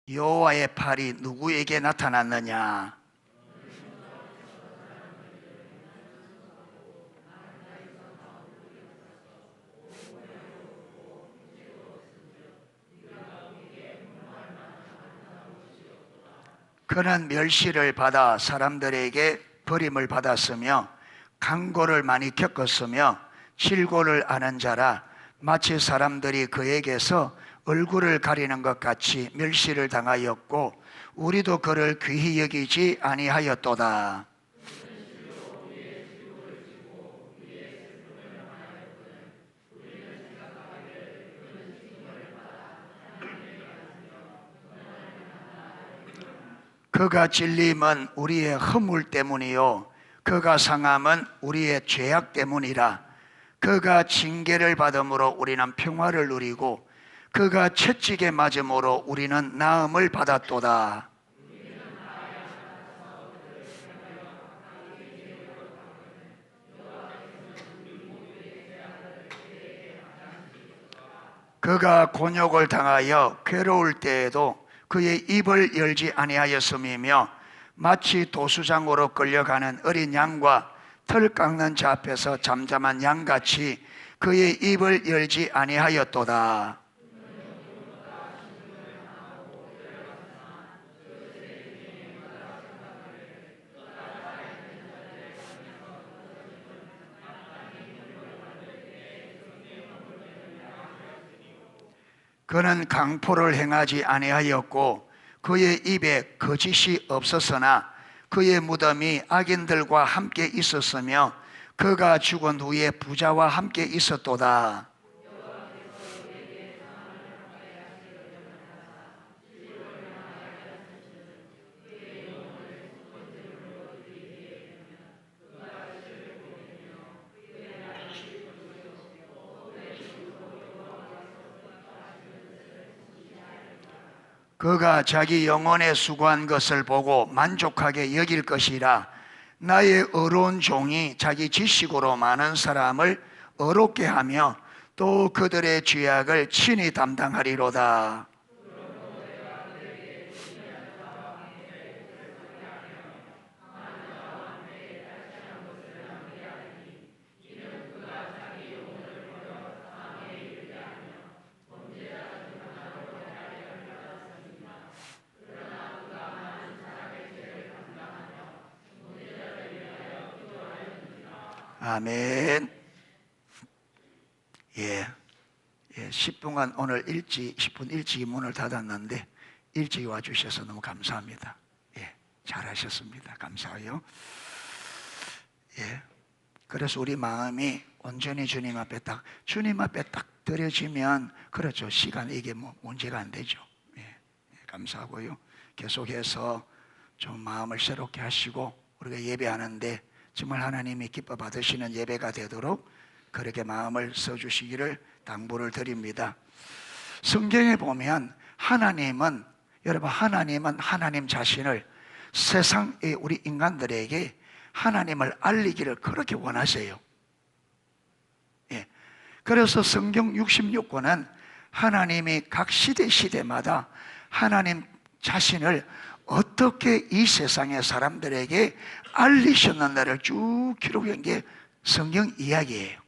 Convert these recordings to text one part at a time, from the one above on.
여호와의 팔이 누구에게 나타났느냐? 그는 멸시를 받아 사람들에게 버림을 받았으며 강고를 많이 겪었으며 질고를 아는 자라. 마치 사람들이 그에게서 얼굴을 가리는 것 같이 멸시를 당하였고 우리도 그를 귀히 여기지 아니하였도다. 그가 찔림은 우리의 허물 때문이요 그가 상함은 우리의 죄악 때문이라. 그가 징계를 받음으로 우리는 평화를 누리고 그가 채찍에 맞음으로 우리는 나음을 받았도다. 그가 곤욕을 당하여 괴로울 때에도 그의 입을 열지 아니하였음이며 마치 도수장으로 끌려가는 어린 양과 털 깎는 자 앞에서 잠잠한 양같이 그의 입을 열지 아니하였도다. 그는 강포를 행하지 아니하였고 그의 입에 거짓이 없었으나 그의 무덤이 악인들과 함께 있었으며 그가 죽은 후에 부자와 함께 있었도다. 그가 자기 영혼에 수고한 것을 보고 만족하게 여길 것이라. 나의 의로운 종이 자기 지식으로 많은 사람을 의롭게 하며 또 그들의 죄악을 친히 담당하리로다. 아멘. 10분간 오늘 10분 일찍 문을 닫았는데 일찍 와주셔서 너무 감사합니다. 잘하셨습니다. 감사해요. 그래서 우리 마음이 온전히 주님 앞에 딱 드려지면 그렇죠. 시간 이게 문제가 안 되죠. 감사하고요. 계속해서 좀 마음을 새롭게 하시고 우리가 예배하는데 정말 하나님이 기뻐 받으시는 예배가 되도록 그렇게 마음을 써주시기를 당부를 드립니다. 성경에 보면 여러분 하나님은 하나님 자신을 세상의 우리 인간들에게 하나님을 알리기를 그렇게 원하세요. 그래서 성경 66권은 하나님이 각 시대마다 하나님 자신을 어떻게 이 세상의 사람들에게 알리셨는가를 쭉 기록한 게 성경 이야기예요.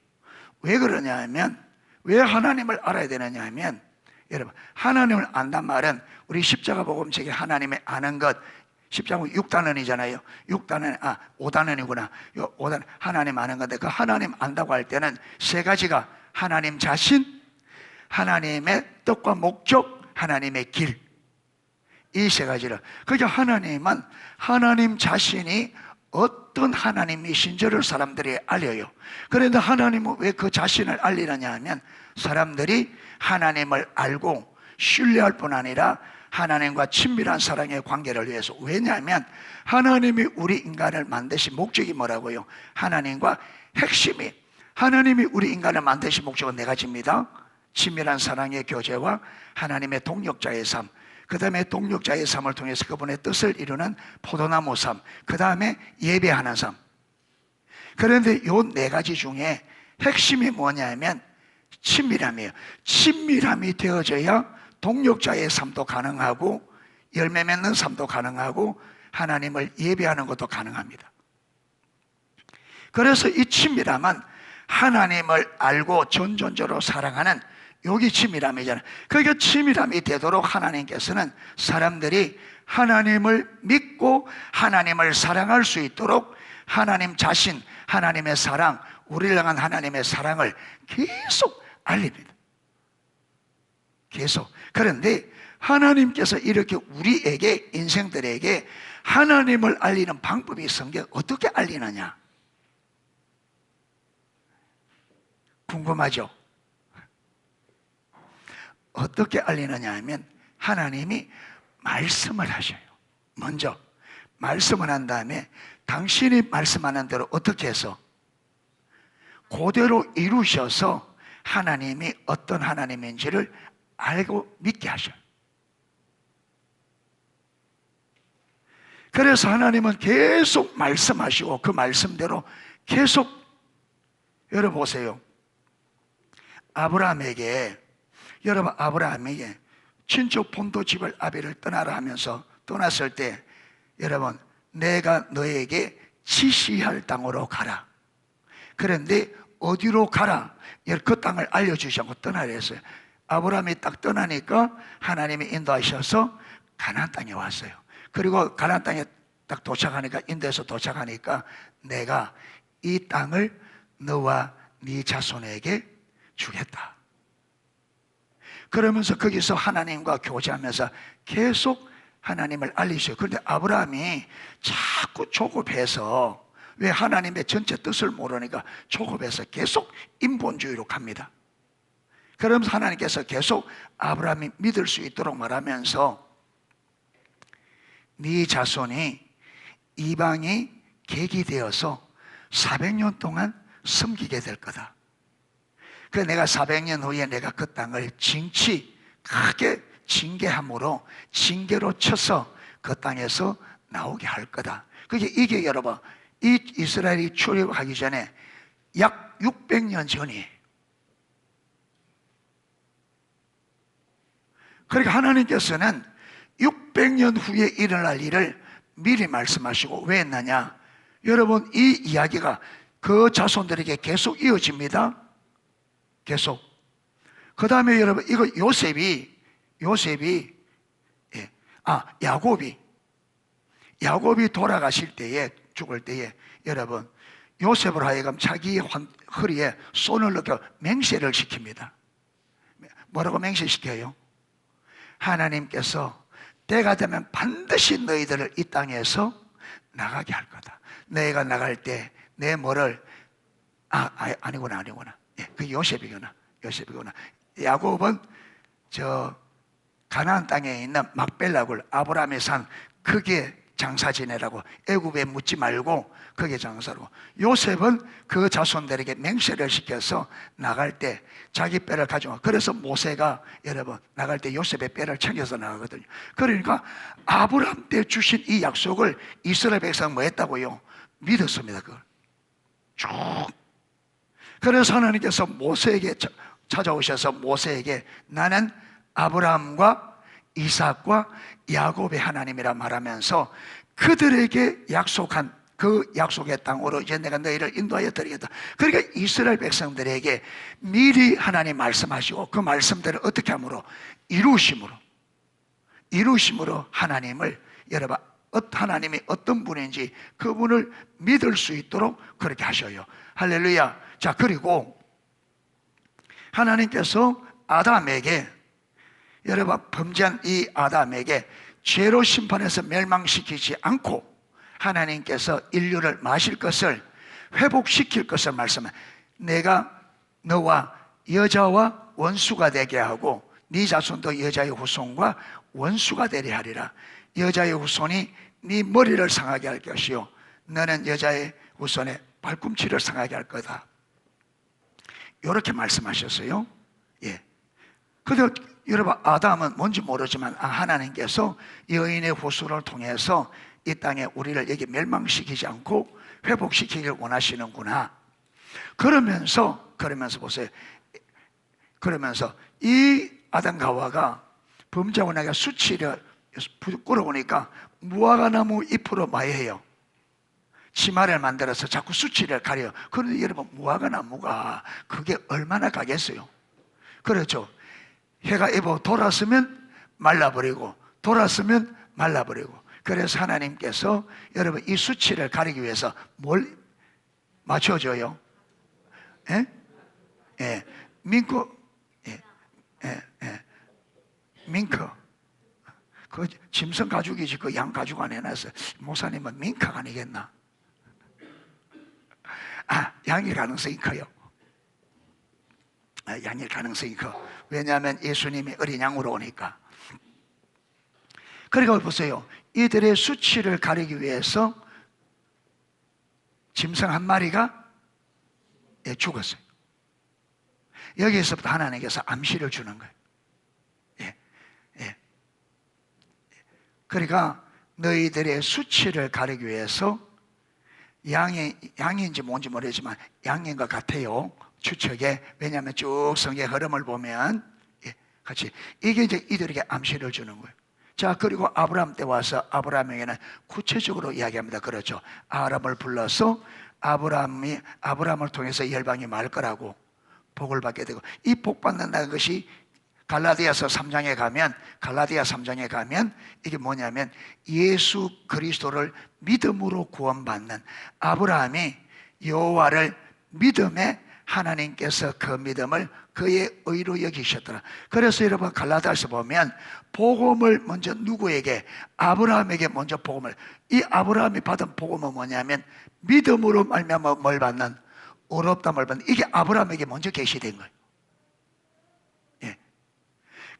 왜 그러냐 하면, 왜 하나님을 알아야 되느냐 하면, 여러분 하나님을 안단 말은 우리 십자가 복음책에 하나님의 아는 것, 십자가 6단원이잖아요 5단원이구나 5단원, 하나님 아는 건데 그 하나님 안다고 할 때는 세 가지가 하나님 자신, 하나님의 뜻과 목적, 하나님의 길, 이 세 가지를. 그러니까 하나님은 하나님 자신이 어떤 하나님이신지를 사람들이 알려요. 그런데 하나님은 왜 그 자신을 알리느냐 하면 사람들이 하나님을 알고 신뢰할 뿐 아니라 하나님과 친밀한 사랑의 관계를 위해서. 왜냐하면 하나님이 우리 인간을 만드신 목적이 뭐라고요? 하나님과 핵심이, 하나님이 우리 인간을 만드신 목적은 네 가지입니다. 친밀한 사랑의 교제와 하나님의 동력자의 삶, 그 다음에 동력자의 삶을 통해서 그분의 뜻을 이루는 포도나무 삶, 그 다음에 예배하는 삶. 그런데 이 네 가지 중에 핵심이 뭐냐면 친밀함이에요. 친밀함이 되어져야 동력자의 삶도 가능하고 열매 맺는 삶도 가능하고 하나님을 예배하는 것도 가능합니다. 그래서 이 친밀함은 하나님을 알고 전존적으로 사랑하는 여기 친밀함이잖아요. 그게 친밀함이 되도록 하나님께서는 사람들이 하나님을 믿고 하나님을 사랑할 수 있도록 하나님 자신, 하나님의 사랑, 우리를 향한 하나님의 사랑을 계속 알립니다. 계속. 그런데 하나님께서 이렇게 우리에게, 인생들에게 하나님을 알리는 방법이 성경 어떻게 알리느냐? 궁금하죠? 어떻게 알리느냐 하면 하나님이 말씀을 하셔요. 먼저 말씀을 한 다음에 당신이 말씀하는 대로 어떻게 해서 그대로 이루셔서 하나님이 어떤 하나님인지를 알고 믿게 하셔요. 그래서 하나님은 계속 말씀하시고 그 말씀대로 계속, 여러분 보세요. 여러분 아브라함에게 친척 본토 집을 아비를 떠나라 하면서 떠났을 때, 여러분 내가 너에게 지시할 땅으로 가라. 그런데 어디로 가라? 그 땅을 알려주지 않고 떠나려 했어요. 아브라함이 딱 떠나니까 하나님이 인도하셔서 가나안 땅에 왔어요. 그리고 가나안 땅에 딱 도착하니까, 인도에서 도착하니까 내가 이 땅을 너와 네 자손에게 주겠다. 그러면서 거기서 하나님과 교제하면서 계속 하나님을 알리셔요. 그런데 아브라함이 자꾸 조급해서, 왜 하나님의 전체 뜻을 모르니까 조급해서 계속 인본주의로 갑니다. 그러면서 하나님께서 계속 아브라함이 믿을 수 있도록 말하면서 네 자손이 이방이 객이 되어서 400년 동안 섬기게 될 거다. 그 내가 400년 후에 내가 그 땅을 크게 징계함으로, 징계로 쳐서 그 땅에서 나오게 할 거다. 이게 여러분, 이 이스라엘이 출애굽하기 전에 약 600년 전이에요. 그러니까 하나님께서는 600년 후에 일어날 일을 미리 말씀하시고, 왜 했느냐? 여러분, 이 이야기가 그 자손들에게 계속 이어집니다. 계속. 그 다음에 여러분, 이거 야곱이 돌아가실 때에, 죽을 때에, 여러분, 요셉을 하여금 자기 허리에 손을 넣고 맹세를 시킵니다. 뭐라고 맹세시켜요? 하나님께서 때가 되면 반드시 너희들을 이 땅에서 나가게 할 거다. 너희가 나갈 때 내 뭐를, 아니구나. 예, 그 요셉이구나. 야곱은 가나안 땅에 있는 막벨락을 아브라함의 산 그게 장사 지내라고, 애굽에 묻지 말고 그게 장사로. 요셉은 그 자손들에게 맹세를 시켜서 나갈 때 자기 뼈를 가져와. 그래서 모세가 여러분 나갈 때 요셉의 뼈를 챙겨서 나가거든요. 그러니까 아브라함 때 주신 이 약속을 이스라엘 백성 뭐 했다고요? 믿었습니다. 그걸 쭉. 그래서 하나님께서 모세에게 찾아오셔서 모세에게 나는 아브라함과 이삭과 야곱의 하나님이라 말하면서 그들에게 약속한 그 약속의 땅으로 이제 내가 너희를 인도하여 드리겠다. 그러니까 이스라엘 백성들에게 미리 하나님 말씀하시고 그 말씀대로 어떻게 함으로? 이루심으로 하나님을, 여러분 하나님이 어떤 분인지 그분을 믿을 수 있도록 그렇게 하셔요. 할렐루야. 자, 그리고 하나님께서 아담에게, 여러분 범죄한 이 아담에게 죄로 심판해서 멸망시키지 않고 하나님께서 인류를 마실 것을, 회복시킬 것을 말씀해. 내가 너와 여자와 원수가 되게 하고 네 자손도 여자의 후손과 원수가 되려 하리라. 여자의 후손이 네 머리를 상하게 할 것이요 너는 여자의 후손의 발꿈치를 상하게 할 거다. 이렇게 말씀하셨어요. 예. 근데 여러분 아담은 뭔지 모르지만 하나님께서 여인의 후손을 통해서 이 땅에 우리를 여기 멸망시키지 않고 회복시키기를 원하시는구나. 그러면서 보세요. 그러면서 이 아담과 하와가 범죄하고 나가 수치를 꿇어보니까 무화과나무 잎으로 마해해요. 치마를 만들어서 자꾸 수치를 가려요. 그런데 여러분, 무화과나무가 그게 얼마나 가겠어요? 그렇죠. 해가 입어 돌았으면 말라버리고 돌았으면 말라버리고. 그래서 하나님께서 여러분 이 수치를 가리기 위해서 뭘 맞춰줘요? 예? 예. 밍크. 예. 예. 예. 밍크. 그 짐승 가죽이지 그 양 가죽 안 해놨어. 목사님은 밍크가 아니겠나? 양일 가능성이 커요. 양일 가능성이 커. 왜냐하면 예수님이 어린 양으로 오니까. 그러니까 보세요. 이들의 수치를 가리기 위해서 짐승 한 마리가 죽었어요. 여기에서부터 하나님께서 암시를 주는 거예요. 예. 예. 그러니까 너희들의 수치를 가리기 위해서 양인지 뭔지 모르지만 양인 것 같아요. 추측에. 왜냐하면 쭉 성의 흐름을 보면 같이 이게 이제 이들에게 암시를 주는 거예요. 자, 그리고 아브라함 때 와서 아브라함에게는 구체적으로 이야기합니다. 그렇죠. 아람을 불러서 아브라함을 통해서 열방이 말 거라고 복을 받게 되고, 이 복 받는다는 것이 갈라디아 3장에 가면 이게 뭐냐면 예수 그리스도를 믿음으로 구원받는 아브라함이 여호와를 믿음에 하나님께서 그 믿음을 그의 의로 여기셨더라. 그래서 여러분 갈라디아서 보면 복음을 먼저 누구에게? 아브라함에게 먼저 복음을. 이 아브라함이 받은 복음은 뭐냐면 믿음으로 말미암아 뭘 받는? 의롭다함을 받는. 이게 아브라함에게 먼저 계시된 거예요.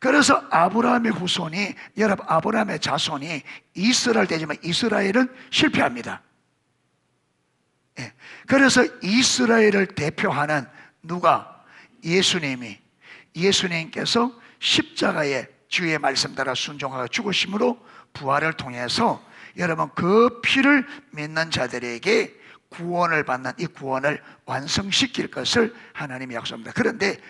그래서 아브라함의 후손이, 여러분 아브라함의 자손이 이스라엘 되지만 이스라엘은 실패합니다. 그래서 이스라엘을 대표하는 누가? 예수님께서 십자가에 주의 말씀 따라 순종하고 죽으심으로 부활을 통해서 여러분 그 피를 믿는 자들에게 구원을 받는, 이 구원을 완성시킬 것을 하나님이 약속합니다. 그런데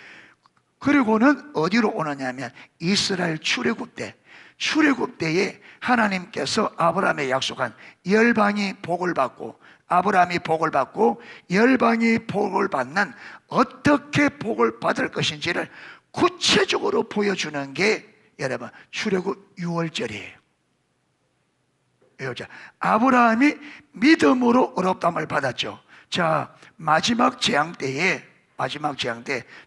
그리고는 어디로 오느냐면 이스라엘 출애굽 때에 하나님께서 아브라함에 약속한 열방이 복을 받고, 아브라함이 복을 받고 열방이 복을 받는, 어떻게 복을 받을 것인지를 구체적으로 보여주는 게 여러분 출애굽 6월절이에요. 아브라함이 믿음으로 의롭다함을 받았죠. 자, 마지막 재앙 때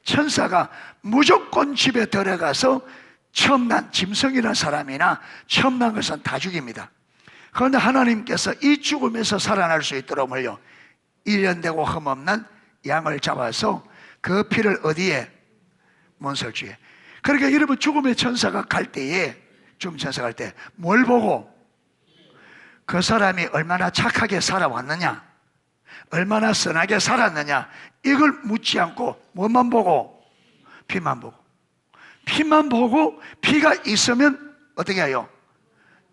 천사가 무조건 집에 들어가서 처음 난 짐승이나 사람이나 처음 난 것은 다 죽입니다. 그런데 하나님께서 이 죽음에서 살아날 수 있도록 뭘요? 일련되고 흠없는 양을 잡아서 그 피를 어디에? 문설주에. 그러니까 여러분 죽음의 천사가 갈 때에, 죽음 천사가 갈 때 뭘 보고? 그 사람이 얼마나 착하게 살아왔느냐, 얼마나 선하게 살았느냐, 이걸 묻지 않고 뭐만 보고? 피만 보고. 피만 보고 피가 있으면 어떻게 해요?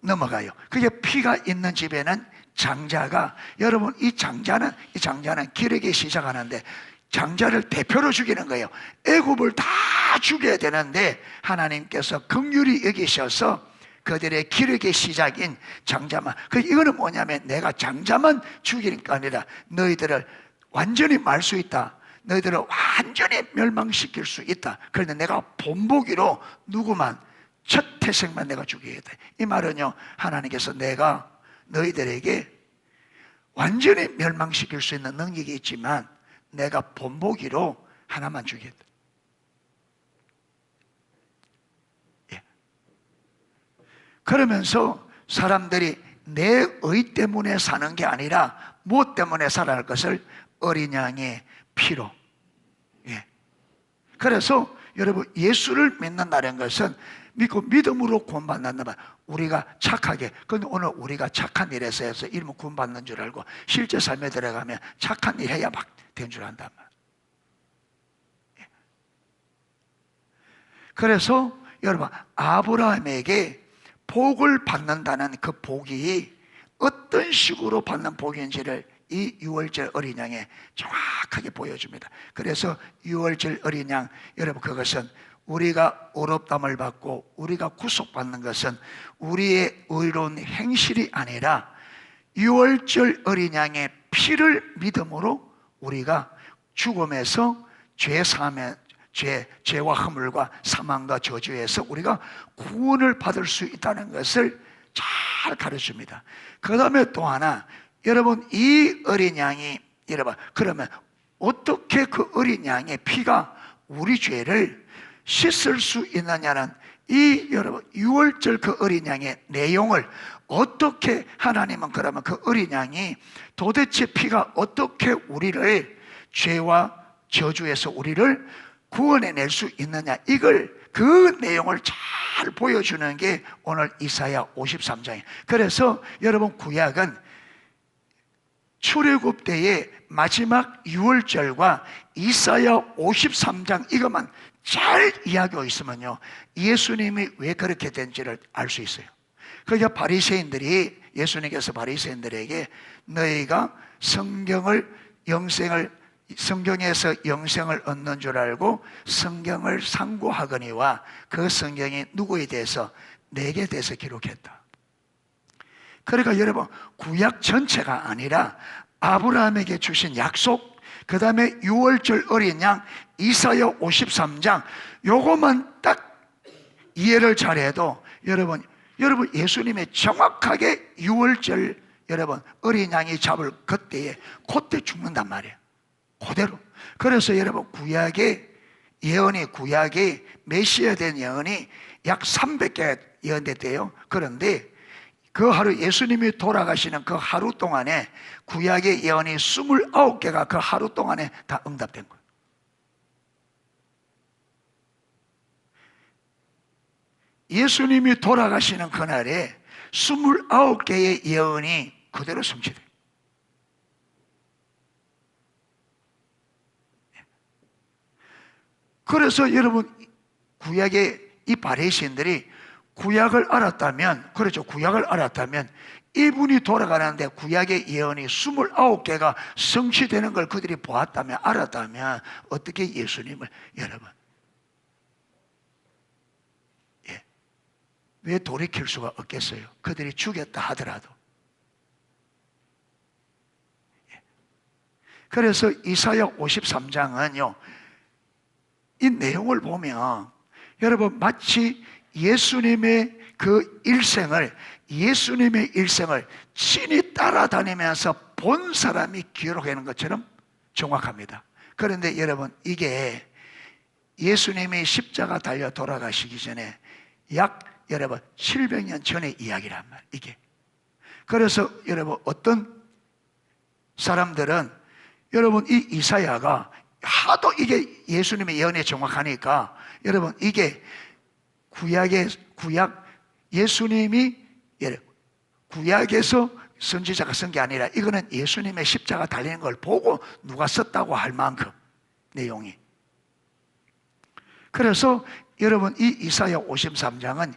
넘어가요. 그게 피가 있는 집에는 장자가, 여러분 이 장자는 기르기 시작하는데 장자를 대표로 죽이는 거예요. 애굽을 다 죽여야 되는데 하나님께서 긍휼히 여기셔서 그들의 기르기 시작인 장자만, 이거는 뭐냐면 내가 장자만 죽이는 게 아니라 너희들을 완전히 말 수 있다, 너희들을 완전히 멸망시킬 수 있다. 그런데 내가 본보기로 누구만? 첫 태생만 내가 죽여야 돼. 이 말은요, 하나님께서 내가 너희들에게 완전히 멸망시킬 수 있는 능력이 있지만 내가 본보기로 하나만 죽여야 돼. 그러면서 사람들이 내 의 때문에 사는 게 아니라 무엇 때문에 살아날 것을? 어린 양의 피로. 그래서 여러분 예수를 믿는다는 것은 믿고 믿음으로 구원받는다 말. 우리가 착하게, 근데 오늘 우리가 착한 일에서 해서 이러면 구원받는 줄 알고 실제 삶에 들어가면 착한 일 해야 막 된 줄 안단 말. 그래서 여러분 아브라함에게 복을 받는다는 그 복이 어떤 식으로 받는 복인지를 이 유월절 어린 양에 정확하게 보여줍니다. 그래서 유월절 어린 양, 여러분 그것은 우리가 의롭다함을 받고 우리가 구속받는 것은 우리의 의로운 행실이 아니라 유월절 어린 양의 피를 믿음으로 우리가 죽음에서 죄와 허물과 사망과 저주에서 우리가 구원을 받을 수 있다는 것을 잘 가르쳐줍니다. 그 다음에 또 하나, 여러분 이 어린 양이, 여러분 그러면 어떻게 그 어린 양의 피가 우리 죄를 씻을 수 있느냐는 이 여러분 유월절 그 어린 양의 내용을 어떻게 하나님은 그러면 그 어린 양이 도대체 피가 어떻게 우리를 죄와 저주에서 우리를 구원해낼 수 있느냐, 이걸 그 내용을 잘 보여주는 게 오늘 이사야 53장이에요. 그래서 여러분 구약은 출애굽 때의 마지막 유월절과 이사야 53장 이것만 잘 이해하고 있으면요, 예수님이 왜 그렇게 된지를 알 수 있어요. 그러니까 바리새인들이, 예수님께서 바리새인들에게 너희가 성경에서 영생을 얻는 줄 알고 성경을 상고하거니와 그 성경이 누구에 대해서? 내게 대해서 기록했다. 그러니까 여러분 구약 전체가 아니라 아브라함에게 주신 약속, 그 다음에 유월절 어린 양 이사야 53장 요것만 딱 이해를 잘해도 여러분 예수님의 정확하게 유월절 여러분 어린 양이 잡을 그때에 그때 죽는단 말이에요. 그대로. 그래서 여러분 구약의 예언이, 구약의 메시아 된 예언이 약 300개 예언됐대요. 그런데 그 하루 예수님이 돌아가시는 그 하루 동안에 구약의 예언이 29개가 그 하루 동안에 다 응답된 거예요. 예수님이 돌아가시는 그날에 29개의 예언이 그대로 성취돼요. 그래서 여러분 구약의 이 바리새인들이 구약을 알았다면, 그렇죠, 구약을 알았다면 이분이 돌아가는데 구약의 예언이 29개가 성취되는 걸 그들이 보았다면, 알았다면 어떻게 예수님을, 여러분 왜 돌이킬 수가 없겠어요? 그들이 죽였다 하더라도. 그래서 이사야 53장은요 이 내용을 보면 여러분 마치 예수님의 예수님의 일생을 친히 따라다니면서 본 사람이 기록하는 것처럼 정확합니다. 그런데 여러분 이게 예수님이 십자가 달려 돌아가시기 전에 약 여러분 700년 전의 이야기란 말이에요. 이게. 그래서 여러분 어떤 사람들은 여러분 이 이사야가 하도 이게 예수님의 예언이 정확하니까 여러분 이게 예수님이 구약에서 선지자가 쓴 게 아니라 이거는 예수님의 십자가 달리는 걸 보고 누가 썼다고 할 만큼 내용이. 그래서 여러분 이 이사야 53장은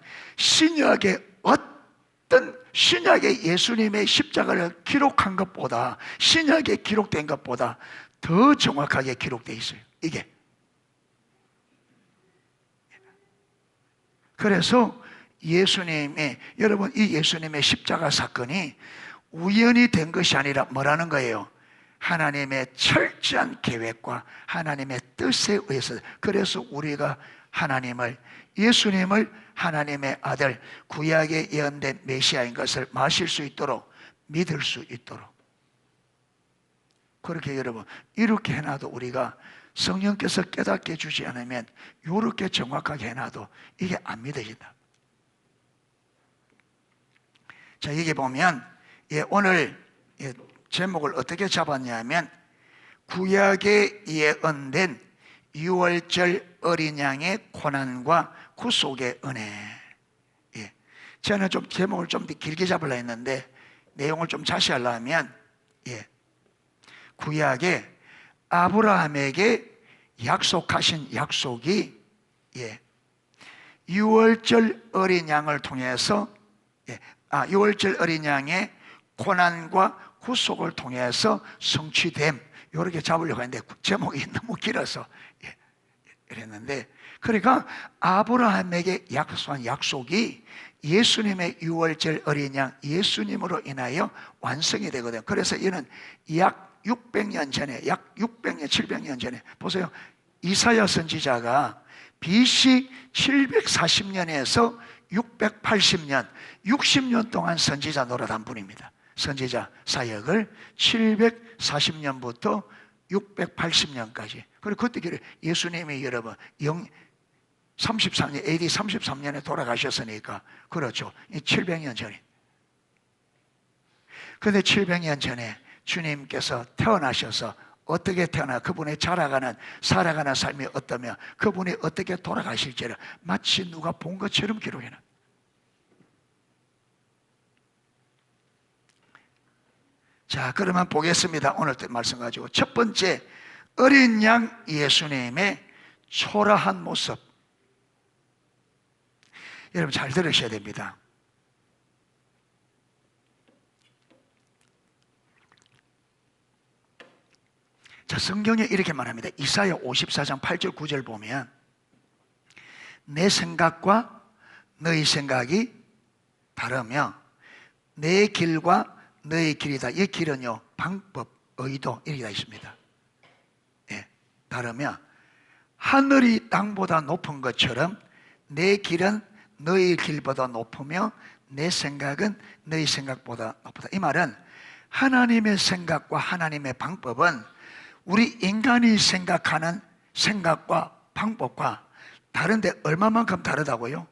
신약의 예수님의 십자가를 기록한 것보다, 신약에 기록된 것보다 더 정확하게 기록되어 있어요. 이게. 그래서 여러분 이 예수님의 십자가 사건이 우연히 된 것이 아니라 뭐라는 거예요? 하나님의 철저한 계획과 하나님의 뜻에 의해서. 그래서 우리가 예수님을 하나님의 아들, 구약에 예언된 메시아인 것을 마실 수 있도록, 믿을 수 있도록. 그렇게 여러분 이렇게 해놔도 우리가 성령께서 깨닫게 해주지 않으면 이렇게 정확하게 해놔도 이게 안 믿어진다. 자, 여기 보면 오늘 제목을 어떻게 잡았냐면 구약에 예언된 유월절 어린 양의 고난과 구속의 은혜. 저는 좀 제목을 좀 더 길게 잡으려 했는데 내용을 좀 자세히 하려면 구약에 아브라함에게 약속하신 약속이 유월절 어린 양을 통해서 유월절 어린 양의 고난과 구속을 통해서 성취됨. 이렇게 잡으려고 했는데 제목이 너무 길어서 이랬는데, 그러니까 아브라함에게 약속한 약속이 예수님의 유월절 어린 양 예수님으로 인하여 완성이 되거든요. 그래서 이는 약 600년 전에, 약 600년, 700년 전에 보세요. 이사야 선지자가 BC 740년에서 680년, 60년 동안 선지자 노릇한 분입니다. 선지자 사역을 740년부터 680년까지. 그리고 그때 예수님이 여러분 33년, AD 33년에 돌아가셨으니까 그렇죠. 700년 전에. 그런데 700년 전에 주님께서 태어나셔서 어떻게 태어나 그분의 살아가는 삶이 어떠며 그분이 어떻게 돌아가실지를 마치 누가 본 것처럼 기록해놔. 자, 그러면 보겠습니다. 오늘 말씀 가지고 첫 번째, 어린 양 예수님의 초라한 모습. 여러분 잘 들으셔야 됩니다. 자, 성경에 이렇게 말합니다. 이사야 54장 8절 9절 보면 내 생각과 너희 생각이 다르며 내 길과 너희 길이다. 이 길은요, 방법, 의도 이렇게 다 있습니다. 예, 다르며 하늘이 땅보다 높은 것처럼 내 길은 너희 길보다 높으며 내 생각은 너희 생각보다 높다. 이 말은 하나님의 생각과 하나님의 방법은 우리 인간이 생각하는 생각과 방법과 다른데 얼마만큼 다르다고요?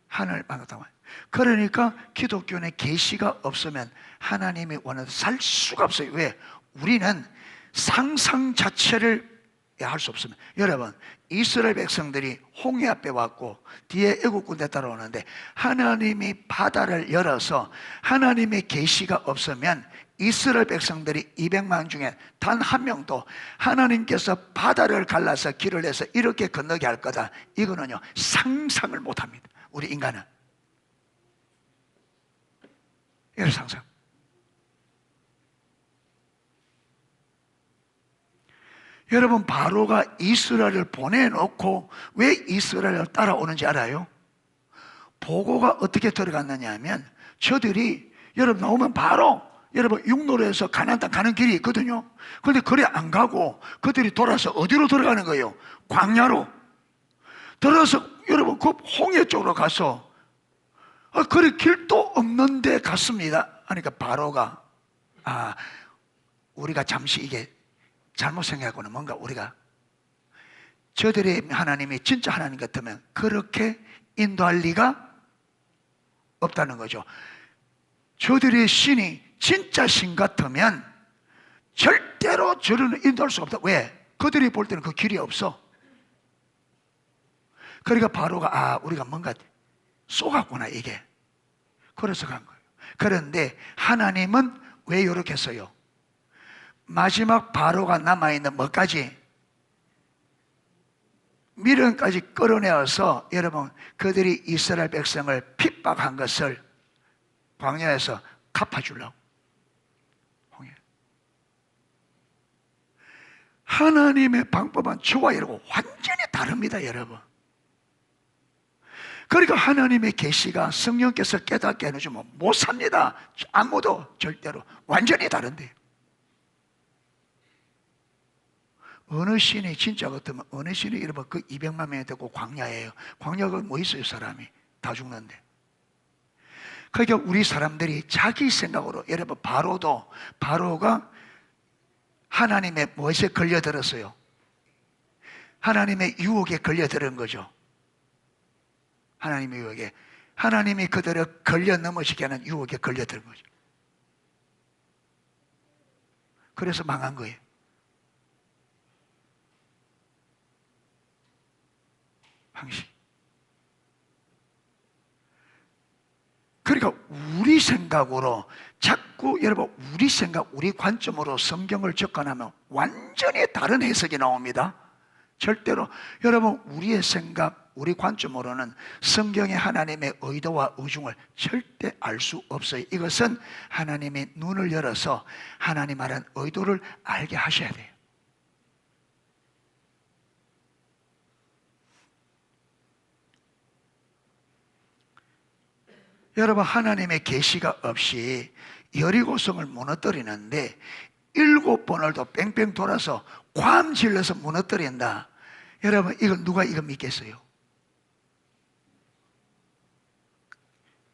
하늘만큼. 그러니까 기독교는 계시가 없으면 하나님이 원해도 살 수가 없어요. 왜? 우리는 상상 자체를 할 수 없습니다. 여러분, 이스라엘 백성들이 홍해 앞에 왔고 뒤에 애국 군대 따라오는데 하나님이 바다를 열어서 하나님의 계시가 없으면 이스라엘 백성들이 200만 중에 단 한 명도 하나님께서 바다를 갈라서 길을 내서 이렇게 건너게 할 거다, 이거는요 상상을 못합니다. 우리 인간은 이런 상상. 여러분, 바로가 이스라엘을 보내놓고 왜 이스라엘을 따라오는지 알아요? 보고가 어떻게 들어갔느냐 하면 저들이 여러분 나오면 바로 여러분 육로로 해서 가나안 땅 가는 길이 있거든요. 그런데 그래 안 가고 그들이 돌아서 어디로 들어가는 거예요? 광야로 들어서 여러분 그 홍해 쪽으로 가서 그래 길도 없는데 갔습니다. 그러니까 바로가 우리가 잠시 이게 잘못 생각하고는 뭔가 우리가 저들의 하나님이 진짜 하나님 같으면 그렇게 인도할 리가 없다는 거죠. 저들의 신이 진짜 신 같으면 절대로 저를 인도할 수 없다. 왜? 그들이 볼 때는 그 길이 없어. 그러니까 바로가 우리가 뭔가 쏘갔구나 이게. 그래서 간 거예요. 그런데 하나님은 왜 이렇게 했어요? 마지막 바로가 남아있는 뭐까지? 미련까지 끌어내어서 여러분 그들이 이스라엘 백성을 핍박한 것을 광야에서 갚아주려고. 하나님의 방법은 저와 여러분 완전히 다릅니다, 여러분. 그러니까 하나님의 계시가 성령께서 깨닫게 해주면 못 삽니다. 아무도 절대로. 완전히 다른데요. 어느 신이 진짜 같으면 어느 신이 여러분 그 200만 명이 되고 광야예요. 광야가 뭐 있어요? 사람이 다 죽는데. 그러니까 우리 사람들이 자기 생각으로, 여러분 바로가 하나님의 무엇에 걸려들었어요? 하나님의 유혹에 걸려들은 거죠. 하나님의 유혹에. 하나님이 그들을 걸려 넘어지게 하는 유혹에 걸려든 거죠. 그래서 망한 거예요. 방식. 그러니까 우리 생각으로 자꾸 여러분 우리 생각, 우리 관점으로 성경을 접근하면 완전히 다른 해석이 나옵니다. 절대로 여러분 우리의 생각, 우리 관점으로는 성경의 하나님의 의도와 의중을 절대 알 수 없어요. 이것은 하나님이 눈을 열어서 하나님 말한 의도를 알게 하셔야 돼요. 여러분, 하나님의 계시가 없이 여리고성을 무너뜨리는데 7번을 더 뺑뺑 돌아서 괌 질러서 무너뜨린다. 여러분, 이건 누가 이거 믿겠어요?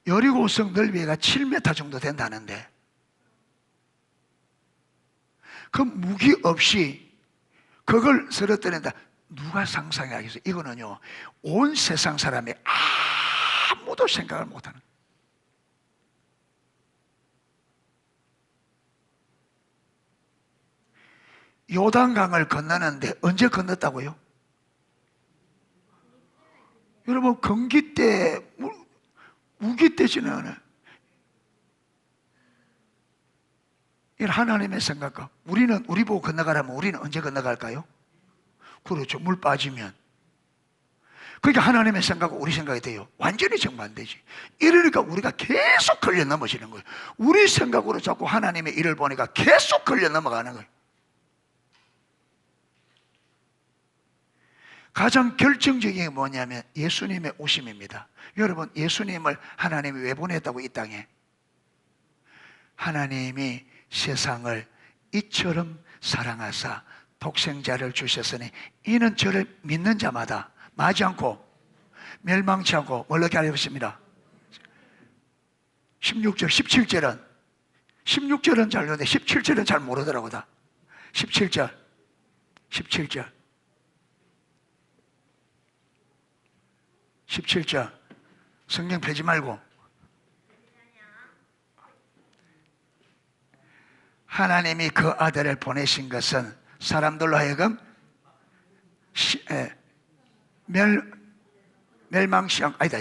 여리고성 넓이가 7m 정도 된다는데 그 무기 없이 그걸 쓰러뜨린다. 누가 상상하겠어요? 이거는요, 온 세상 사람이 아무도 생각을 못하는. 요단강을 건너는데 언제 건넜다고요? 여러분, 건기 때, 우기 때 지나가네. 이 하나님의 생각과 우리는, 우리 보고 건너가라면 우리는 언제 건너갈까요? 그렇죠. 물 빠지면. 그러니까 하나님의 생각과 우리 생각이 돼요. 완전히 정반대지. 이러니까 우리가 계속 걸려 넘어지는 거예요. 우리 생각으로 자꾸 하나님의 일을 보니까 계속 걸려 넘어가는 거예요. 가장 결정적인 게 뭐냐면 예수님의 오심입니다. 여러분, 예수님을 하나님이 왜 보냈다고, 이 땅에? 하나님이 세상을 이처럼 사랑하사 독생자를 주셨으니 이는 저를 믿는 자마다 마지 않고 멸망치 않고 어떻게 하셨습니다. 16절, 17절은 16절은 잘 되는데 17절은 잘 모르더라고. 다 17절 17절 성경 펴지 말고, 하나님이 그 아들을 보내신 것은 사람들로 하여금 멸망시 않고, 아니다.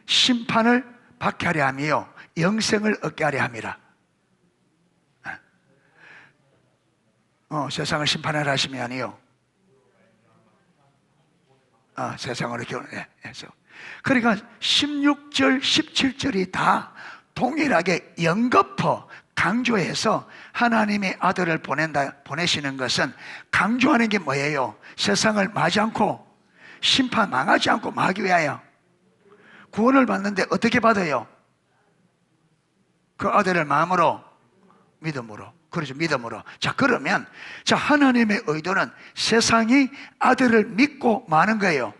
심판을 받게 하려 하며 영생을 얻게 하려 함이라. 세상을 심판하려 하심이 아니요, 세상으로 결혼해서. 그러니까 16절, 17절이 다 동일하게 연거푸 강조해서 하나님의 아들을 보내시는 것은 강조하는 게 뭐예요? 세상을 맞지 않고 심판 망하지 않고 마귀 위하여 구원을 받는데 어떻게 받아요? 그 아들을 마음으로, 믿음으로. 그렇죠, 믿음으로. 자, 그러면 하나님의 의도는 세상이 아들을 믿고 마는 거예요.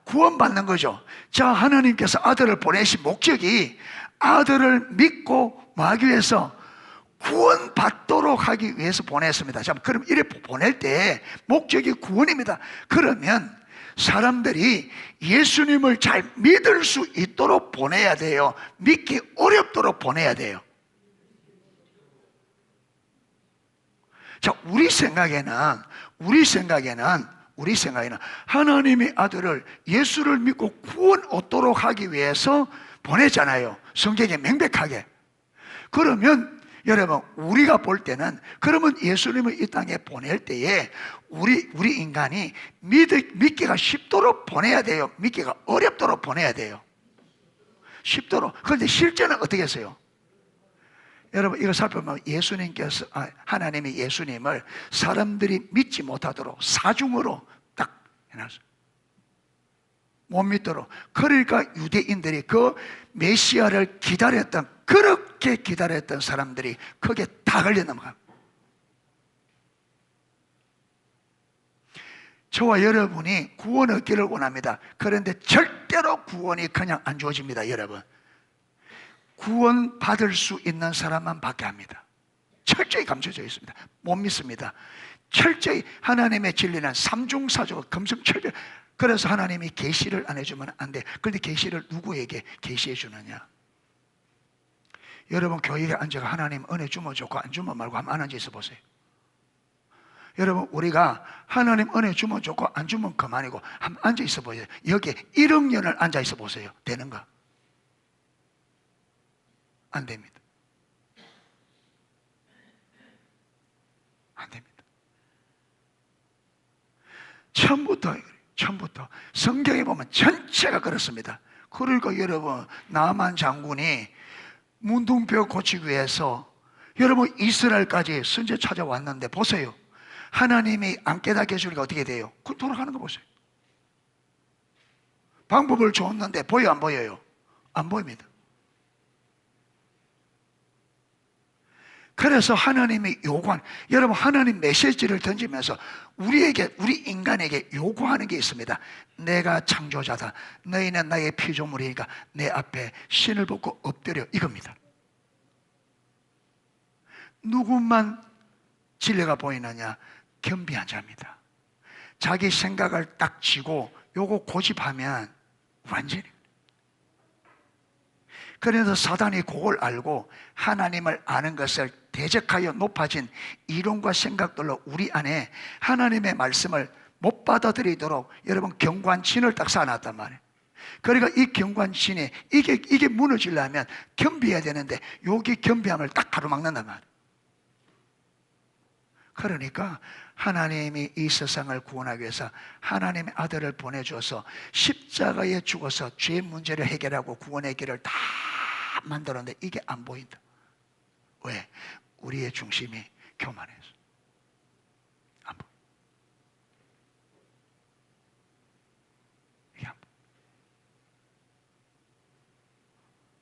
구원받는 거죠. 자, 하나님께서 아들을 보내신 목적이 아들을 믿고 마기 위해서 구원받도록 하기 위해서 보냈습니다. 자, 그럼 이렇게 보낼 때 목적이 구원입니다. 그러면 사람들이 예수님을 잘 믿을 수 있도록 보내야 돼요? 믿기 어렵도록 보내야 돼요? 자, 우리 생각에는 하나님의 아들을, 예수를 믿고 구원 얻도록 하기 위해서 보냈잖아요. 성경에 명백하게. 그러면 여러분, 우리가 볼 때는, 그러면 예수님을 이 땅에 보낼 때에 우리 인간이 믿기가 쉽도록 보내야 돼요? 믿기가 어렵도록 보내야 돼요? 쉽도록. 그런데 실제는 어떻게 했어요? 여러분, 이거 살펴보면 예수님께서, 하나님이 예수님을 사람들이 믿지 못하도록 사중으로 딱 해놨어요. 못 믿도록. 그러니까 유대인들이 그 메시아를 그렇게 기다렸던 사람들이 거기에 다 걸려 넘어가요. 저와 여러분이 구원 얻기를 원합니다. 그런데 절대로 구원이 그냥 안 주어집니다, 여러분. 구원 받을 수 있는 사람만 받게 합니다. 철저히 감춰져 있습니다. 못 믿습니다. 철저히 하나님의 진리는 삼중사조, 금성철벽. 그래서 하나님이 계시를 안 해주면 안 돼. 그런데 계시를 누구에게 계시해 주느냐? 여러분, 교회에 앉아가 하나님 은혜 주면 좋고 안 주면 말고 한번 앉아 있어 보세요. 여러분, 우리가 하나님 은혜 주면 좋고 안 주면 그만이고 한번 앉아 있어 보세요. 여기에 1억 년을 앉아 있어 보세요. 되는가? 안 됩니다. 안 됩니다. 처음부터 성경에 보면 전체가 그렇습니다. 그러니까 여러분, 나만 장군이 문둥병 고치기 위해서 여러분 이스라엘까지 선제 찾아왔는데 보세요. 하나님이 안 깨닫게 해주니까 어떻게 돼요? 그 돌아가는 거 보세요. 방법을 줬는데 보여 안 보여요? 안 보입니다. 그래서 하나님이 요구한, 여러분 하나님 메시지를 던지면서 우리에게, 우리 인간에게 요구하는 게 있습니다. 내가 창조자다. 너희는 나의 피조물이니까 내 앞에 신을 벗고 엎드려, 이겁니다. 누구만 진리가 보이느냐? 겸비한 자입니다. 자기 생각을 딱 쥐고 요거 고집하면 완전히. 그래서 사단이 그걸 알고 하나님을 아는 것을 대적하여 높아진 이론과 생각들로 우리 안에 하나님의 말씀을 못 받아들이도록 여러분 경관진을 딱 쌓아놨단 말이에요. 그러니까 이 경관진이 이게 무너지려면 겸비해야 되는데 여기 겸비함을 딱 가로막는단 말이에요. 그러니까 하나님이 이 세상을 구원하기 위해서 하나님의 아들을 보내줘서 십자가에 죽어서 죄 문제를 해결하고 구원의 길을 다 만들었는데 이게 안 보인다. 왜? 우리의 중심이 교만해서 안 보여.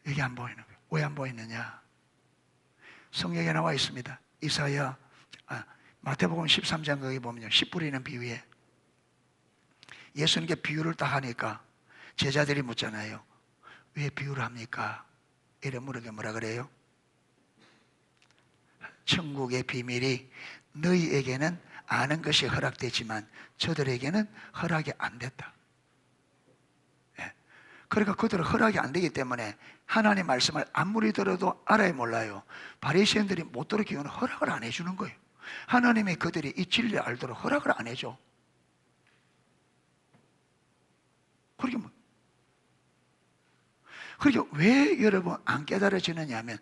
이게 안 보이는 거예요. 왜 안 보이느냐? 성경에 나와 있습니다. 마태복음 13장 거기 보면요, 씨 뿌리는 비유에 예수님께 비유를 딱 하니까 제자들이 묻잖아요. 왜 비유를 합니까? 이래 물으게 뭐라 그래요? 천국의 비밀이 너희에게는 아는 것이 허락되지만 저들에게는 허락이 안 됐다. 그러니까 그들은 허락이 안 되기 때문에 하나님 말씀을 아무리 들어도 알아야 몰라요. 바리새인들이 못 들었기 때문에 허락을 안 해주는 거예요. 하나님이 그들이 이 진리를 알도록 허락을 안 해줘. 그러게 왜 여러분 안 깨달아지느냐 하면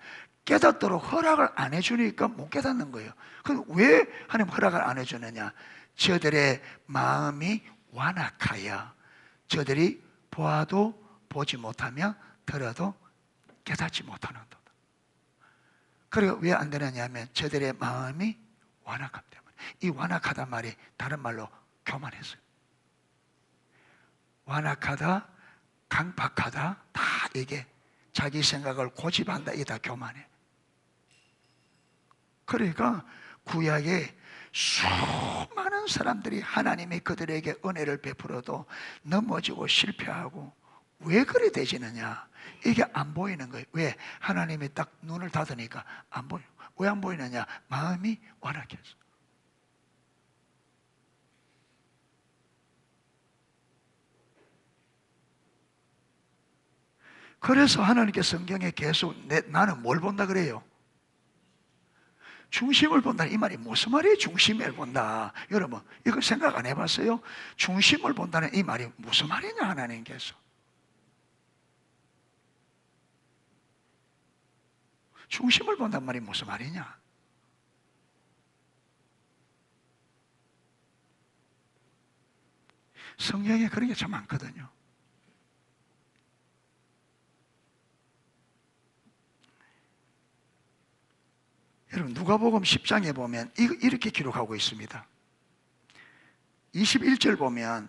깨닫도록 허락을 안 해주니까 못 깨닫는 거예요. 그럼 왜 하나님 허락을 안 해주느냐? 저들의 마음이 완악하여 저들이 보아도 보지 못하며 들어도 깨닫지 못하는 것. 그리고 왜 안 되느냐 하면 저들의 마음이 완악하기 때문에. 이 완악하다 말이 다른 말로 교만했어요. 완악하다, 강박하다, 다 이게 자기 생각을 고집한다, 이게 다 교만해. 그러니까 구약에 수많은 사람들이 하나님이 그들에게 은혜를 베풀어도 넘어지고 실패하고 왜 그래 되지느냐? 이게 안 보이는 거예요. 왜? 하나님이 딱 눈을 닫으니까 안 보여. 왜 안 보이느냐? 마음이 완악해서. 그래서 하나님께 성경에 계속 나는 뭘 본다 그래요? 중심을 본다. 이 말이 무슨 말이에요? 중심을 본다. 여러분 이거 생각 안 해봤어요? 중심을 본다는 이 말이 무슨 말이냐? 하나님께서 중심을 본단 말이 무슨 말이냐? 성경에 그런 게 참 많거든요. 여러분 누가복음 10장에 보면 이렇게 기록하고 있습니다. 21절 보면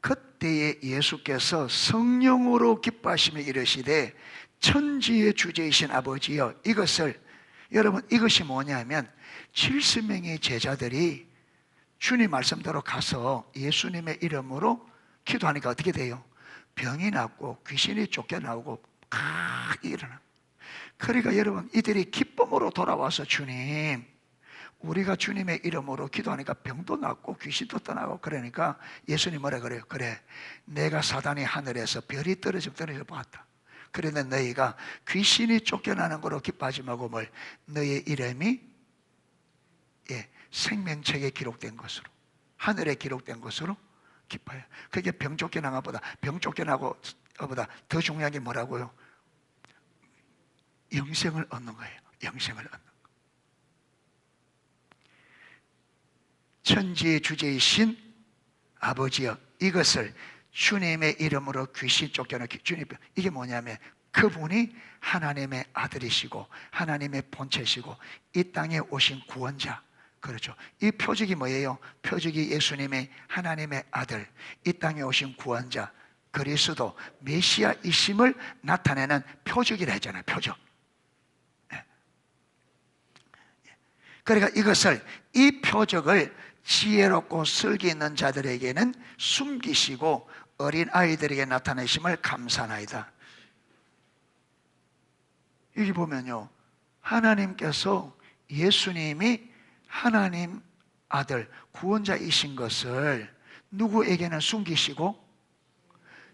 그때에 예수께서 성령으로 기뻐하시며 이르시되 천지의 주제이신 아버지여, 이것을, 여러분 이것이 뭐냐면 70명의 제자들이 주님 말씀대로 가서 예수님의 이름으로 기도하니까 어떻게 돼요? 병이 낫고 귀신이 쫓겨나오고 일어나. 그러니까 여러분 이들이 기쁨으로 돌아와서 주님, 우리가 주님의 이름으로 기도하니까 병도 낫고 귀신도 떠나고, 그러니까 예수님 뭐라 그래요? 그래, 내가 사단이 하늘에서 별이 떨어져 봤다. 그런데 너희가 귀신이 쫓겨나는 거로 기뻐하지 말고 뭘? 너희의 이름이 생명책에 기록된 것으로, 하늘에 기록된 것으로 기뻐요. 그게 병 쫓겨나는 것보다, 병 쫓겨나고 보다 더 중요한 게 뭐라고요? 영생을 얻는 거예요. 영생을 얻는 거. 천지의 주제이신 아버지여, 이것을 주님의 이름으로 귀신 쫓겨나게. 주님, 이게 뭐냐면 그분이 하나님의 아들이시고 하나님의 본체시고 이 땅에 오신 구원자. 그렇죠. 이 표적이 뭐예요? 표적이 예수님의 하나님의 아들, 이 땅에 오신 구원자, 그리스도 메시아이심을 나타내는 표적이라 했잖아요. 표적. 그러니까 이것을, 이 표적을 지혜롭고 슬기 있는 자들에게는 숨기시고 어린 아이들에게 나타내심을 감사나이다. 여기 보면요, 하나님께서 예수님이 하나님 아들 구원자이신 것을 누구에게는 숨기시고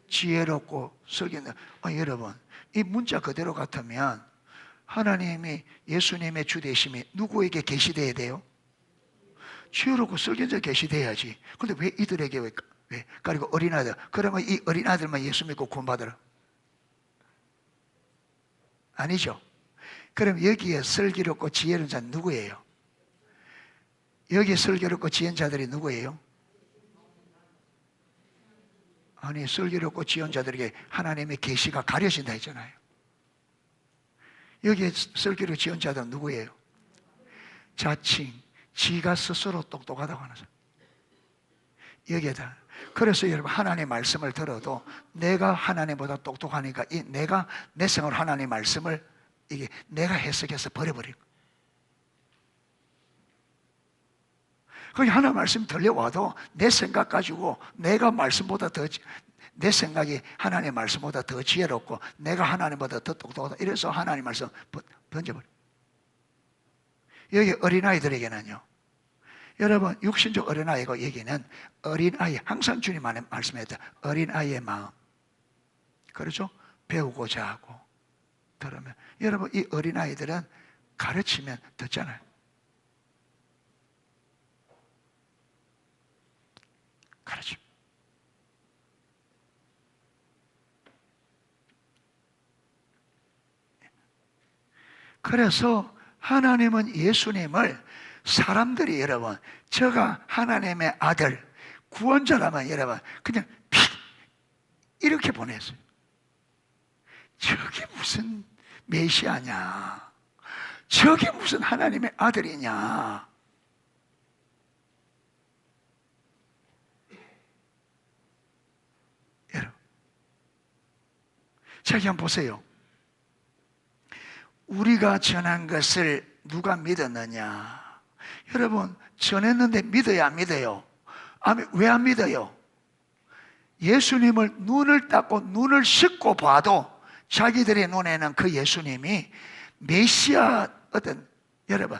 지혜롭고 슬기 있는, 여러분, 이 문자 그대로 같으면 하나님이 예수님의 주되심이 누구에게 계시돼야 돼요? 지혜롭고 슬기 있는 자 계시돼야지. 근데 왜 이들에게 왜? 그리고 어린아이들, 그러면 이 어린아이들만 예수 믿고 구원받으라? 아니죠. 그럼 여기에 슬기롭고 지혜로운 자는 누구예요? 여기에 슬기롭고 지혜로운 자들이 누구예요? 아니, 슬기롭고 지혜로운 자들에게 하나님의 계시가 가려진다 했잖아요. 여기에 슬기롭고 지혜로운 자들은 누구예요? 자칭 지가 스스로 똑똑하다고 하는 사람. 여기에다. 그래서 여러분, 하나님의 말씀을 들어도 내가 하나님보다 똑똑하니까 내가 내 생각으로 하나님의 말씀을 이게 내가 해석해서 버려버리고, 그게 하나님 말씀 들려와도 내 생각 가지고 내가 말씀보다 더, 내 생각이 하나님의 말씀보다 더 지혜롭고 내가 하나님보다 더 똑똑하다, 이래서 하나님 말씀 던져버려. 여기 어린아이들에게는요, 여러분, 육신적 어린아이고 여기는 어린아이, 항상 주님 안에 말씀했다, 어린아이의 마음, 그렇죠? 배우고자 하고 들으면, 여러분, 이 어린아이들은 가르치면 듣잖아요. 가르침. 그래서 하나님은 예수님을, 사람들이 여러분, 저가 하나님의 아들 구원자라면 여러분 그냥 이렇게 보냈어요. 저게 무슨 메시아냐, 저게 무슨 하나님의 아들이냐. 여러분, 자기 한번 보세요. 우리가 전한 것을 누가 믿었느냐? 여러분, 전했는데 믿어야 안 믿어요? 왜 안 믿어요? 예수님을 눈을 닦고 눈을 씻고 봐도 자기들의 눈에는 그 예수님이 메시아, 여러분,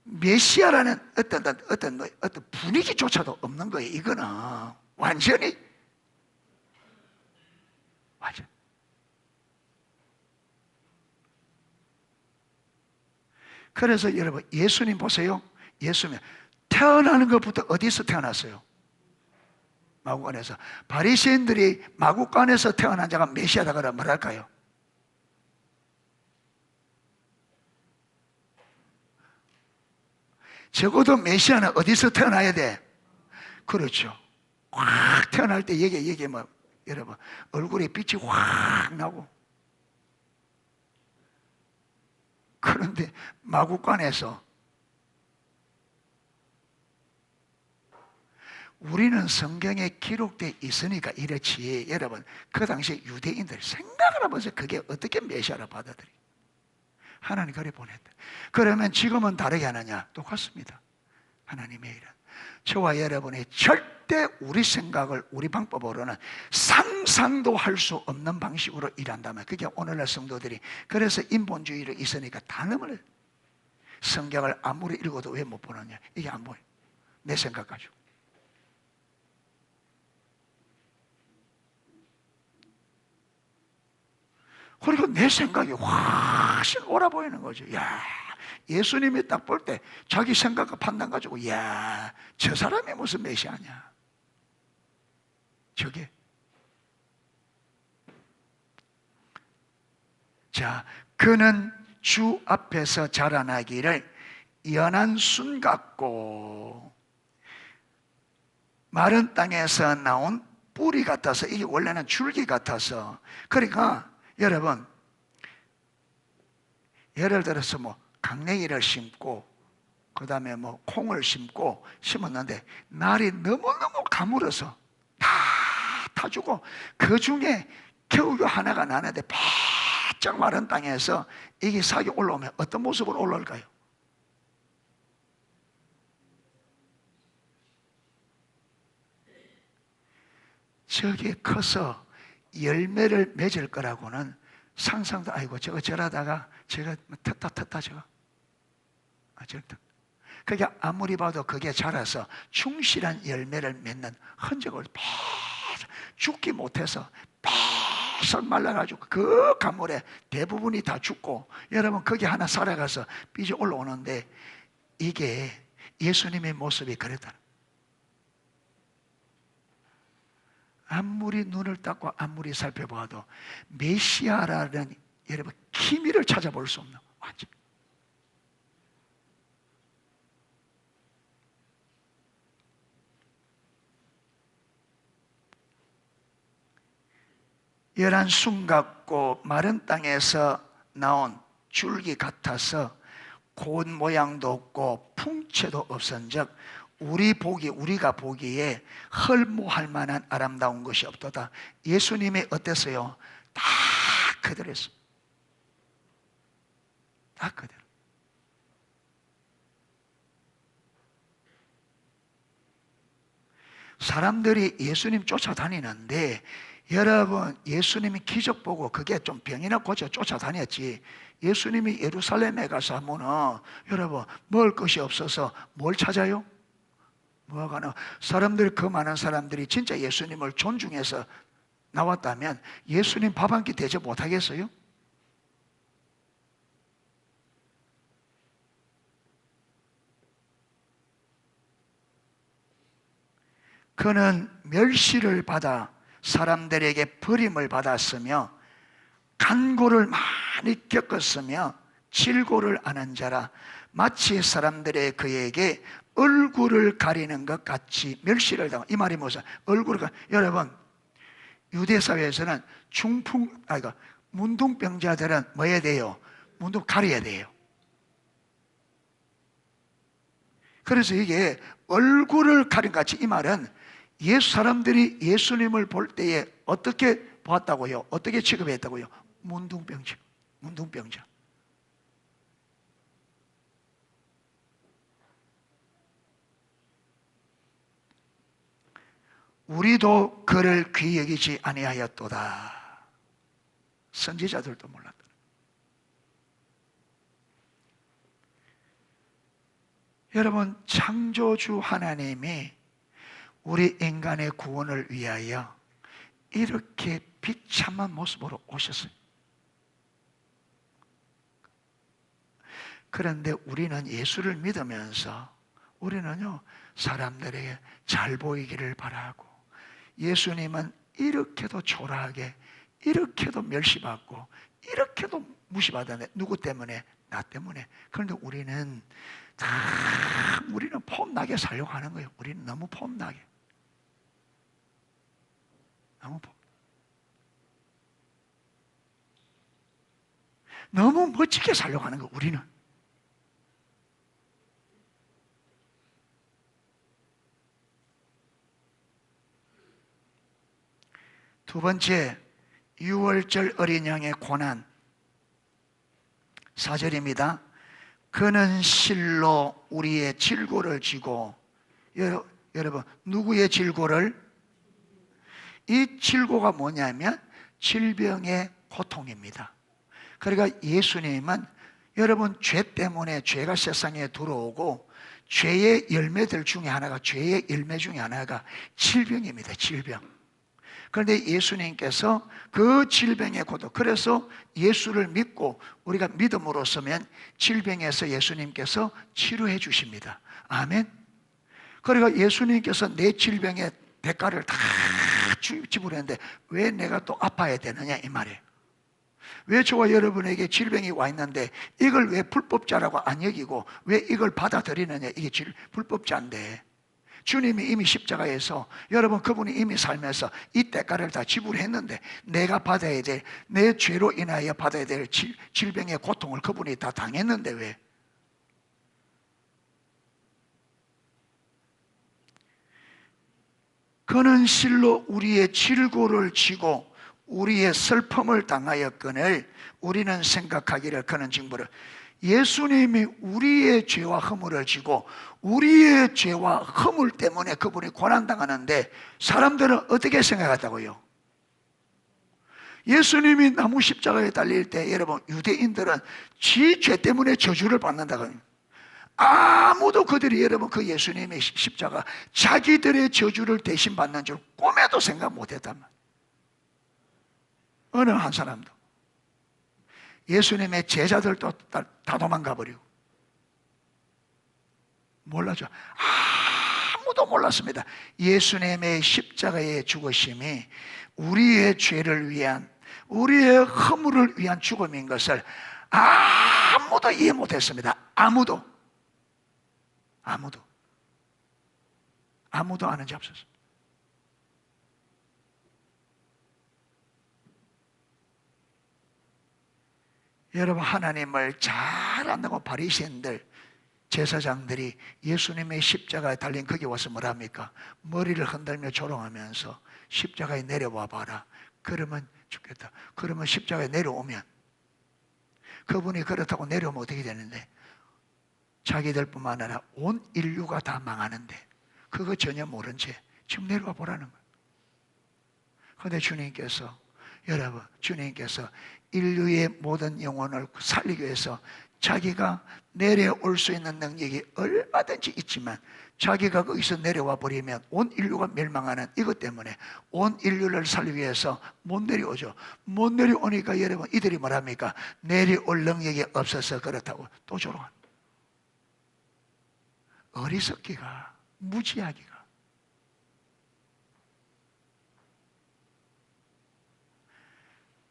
메시아라는 어떤 분위기조차도 없는 거예요. 이거는 완전. 그래서 여러분, 예수님 보세요. 예수님 태어나는 것부터 어디서 태어났어요? 마구간에서. 바리새인들이 마구간에서 태어난 자가 메시아다 그러면 뭐랄까요? 적어도 메시아는 어디서 태어나야 돼? 그렇죠. 확 태어날 때 여기 뭐 여러분 얼굴에 빛이 확 나고, 그런데 마구간에서, 우리는 성경에 기록되어 있으니까 이렇지, 여러분 그 당시에 유대인들 생각을 해보세요. 그게 어떻게 메시아를 받아들이? 하나님 그래 보냈다. 그러면 지금은 다르게 하느냐? 똑같습니다. 하나님의 일은 저와 여러분이 절대 우리 생각을 우리 방법으로는 상상도 할 수 없는 방식으로 일한다면, 그게 오늘날 성도들이, 그래서 인본주의로 있으니까 단음을, 성경을 아무리 읽어도 왜 못 보느냐? 이게 안 보여. 내 생각 가지고. 그리고 내 생각이 훨씬 옳아 보이는 거죠. 야, 예수님이 딱 볼 때 자기 생각과 판단 가지고, 야, 저 사람이 무슨 메시아냐. 저게. 자, 그는 주 앞에서 자라나기를 연한 순 같고 마른 땅에서 나온 뿌리 같아서, 이게 원래는 줄기 같아서, 그러니까 여러분, 예를 들어서 뭐 강냉이를 심고 그 다음에 뭐 콩을 심었는데 날이 너무너무 가물어서 다 타주고, 그 중에 겨우겨우 하나가 나는데 바짝 마른 땅에서 이게 싹이 올라오면 어떤 모습으로 올라올까요? 저게 커서 열매를 맺을 거라고는 상상도, 아이고 저거 저러다가 제가 텄다 저거 저렇다. 그게 아무리 봐도 그게 자라서 충실한 열매를 맺는 흔적을 계속 죽기 못해서 계속 말라가지고 그 가물에 대부분이 다 죽고, 여러분 거기 하나 살아가서 삐져 올라오는데, 이게 예수님의 모습이 그랬다. 아무리 눈을 닦고 아무리 살펴봐도 메시아라는, 여러분 기미를 찾아볼 수 없는, 완전 열한 숨 같고 마른 땅에서 나온 줄기 같아서 곧 모양도 없고 풍채도 없은즉 우리가 보기에 헐모할 만한 아름다운 것이 없도다. 예수님이 어땠어요? 다 그대로였어요. 다 그대로. 사람들이 예수님 쫓아다니는데, 여러분 예수님이 기적 보고 그게 좀 병이나 고쳐 쫓아다녔지, 예수님이 예루살렘에 가서 하면은 여러분 먹을 것이 없어서 뭘 찾아요? 뭐하거나. 사람들, 그 많은 사람들이 진짜 예수님을 존중해서 나왔다면 예수님 밥 한 끼 대접 못하겠어요? 그는 멸시를 받아 사람들에게 버림을 받았으며 간고를 많이 겪었으며 질고를 아는 자라. 마치 사람들의 그에게 얼굴을 가리는 것 같이 멸시를 당하고. 이 말이 무슨? 여러분 유대 사회에서는 문둥병자들은 뭐 해야 돼요? 문둥 가려야 돼요. 그래서 이게 얼굴을 가린 것 같이, 이 말은 사람들이 예수님을 볼 때에 어떻게 보았다고요? 어떻게 취급했다고요? 문둥병자. 우리도 그를 귀히 여기지 아니하였도다. 선지자들도 몰랐다. 여러분, 창조주 하나님이 우리 인간의 구원을 위하여 이렇게 비참한 모습으로 오셨어요. 그런데 우리는 예수를 믿으면서 우리는요, 사람들에게 잘 보이기를 바라고, 예수님은 이렇게도 초라하게, 이렇게도 멸시받고, 이렇게도 무시받았는데 누구 때문에? 나 때문에. 그런데 우리는 폼나게 살려고 하는 거예요. 우리는 너무 폼나게. 너무 멋지게 살려고 하는 거예요, 우리는. 두 번째, 유월절 어린 양의 고난. 4절입니다. 그는 실로 우리의 질고를 지고, 여러분 누구의 질고를? 이 질고가 뭐냐면 질병의 고통입니다. 그러니까 예수님은, 여러분 죄 때문에 죄가 세상에 들어오고, 죄의 열매 중에 하나가 질병입니다. 질병. 그런데 예수님께서 그 질병의 고통, 그래서 예수를 믿고 우리가 믿음으로서면 질병에서 예수님께서 치료해 주십니다. 아멘. 그러니까 예수님께서 내 질병의 대가를 다 지불했는데 왜 내가 또 아파야 되느냐, 이 말이에요. 왜 저와 여러분에게 질병이 와 있는데 이걸 왜 불법자라고 안 여기고 왜 이걸 받아들이느냐. 이게 불법자인데 주님이 이미 십자가에서, 여러분 그분이 이미 살면서 이 대가를 다 지불했는데 내가 받아야 될, 내 죄로 인하여 받아야 될 질병의 고통을 그분이 다 당했는데 왜? 그는 실로 우리의 질고를 지고 우리의 슬픔을 당하였거늘 우리는 생각하기를 그는 징벌을. 예수님이 우리의 죄와 허물을 지고 우리의 죄와 허물 때문에 그분이 고난당하는데 사람들은 어떻게 생각했다고요? 예수님이 나무 십자가에 달릴 때 여러분 유대인들은 지 죄 때문에 저주를 받는다고요. 아무도 그들이 여러분 그 예수님의 십자가 자기들의 저주를 대신 받는 줄 꿈에도 생각 못했단 말이에요. 어느 한 사람도. 예수님의 제자들도 다 도망가 버리고 몰라죠. 아무도 몰랐습니다. 예수님의 십자가의 죽으심이 우리의 죄를 위한, 우리의 허물을 위한 죽음인 것을 아무도 이해 못했습니다. 아무도 아는 자 없었어요. 여러분, 하나님을 잘 안다고 바리새인들, 제사장들이 예수님의 십자가에 달린 거기 와서 뭐랍니까? 머리를 흔들며 조롱하면서 십자가에 내려와 봐라. 그러면 죽겠다. 그러면 십자가에 내려오면, 그분이 그렇다고 내려오면 어떻게 되는데? 자기들뿐만 아니라 온 인류가 다 망하는데 그거 전혀 모른 채 지금 내려와 보라는 거예요. 그런데 주님께서, 여러분, 주님께서 인류의 모든 영혼을 살리기 위해서 자기가 내려올 수 있는 능력이 얼마든지 있지만 자기가 거기서 내려와 버리면 온 인류가 멸망하는 이것 때문에 온 인류를 살리기 위해서 못 내려오죠. 못 내려오니까 여러분 이들이 뭐랍니까? 내려올 능력이 없어서 그렇다고 또 조롱합니다. 어리석기가, 무지하기가.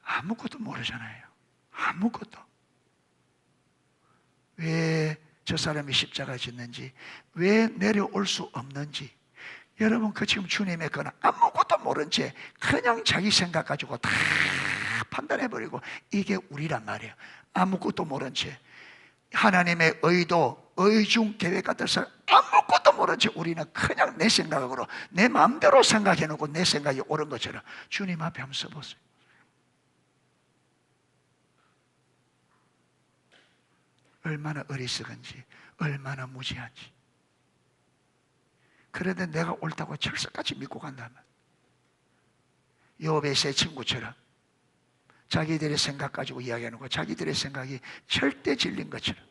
아무것도 모르잖아요. 아무것도. 왜 저 사람이 십자가 짓는지, 왜 내려올 수 없는지. 여러분, 그 지금 주님의 그는 아무것도 모른 채 그냥 자기 생각 가지고 다 판단해버리고, 이게 우리란 말이에요. 아무것도 모른 채 하나님의 의도, 의중 계획 같은 것을 아무것도 모른 채 우리는 그냥 내 생각으로 내 마음대로 생각해놓고 내 생각이 옳은 것처럼 주님 앞에 한번 서보세요. 얼마나 어리석은지, 얼마나 무지한지. 그런데 내가 옳다고 철석같이 믿고 간다면, 욥의 세 친구처럼 자기들의 생각 가지고 이야기하는 거, 자기들의 생각이 절대 진리인 것처럼.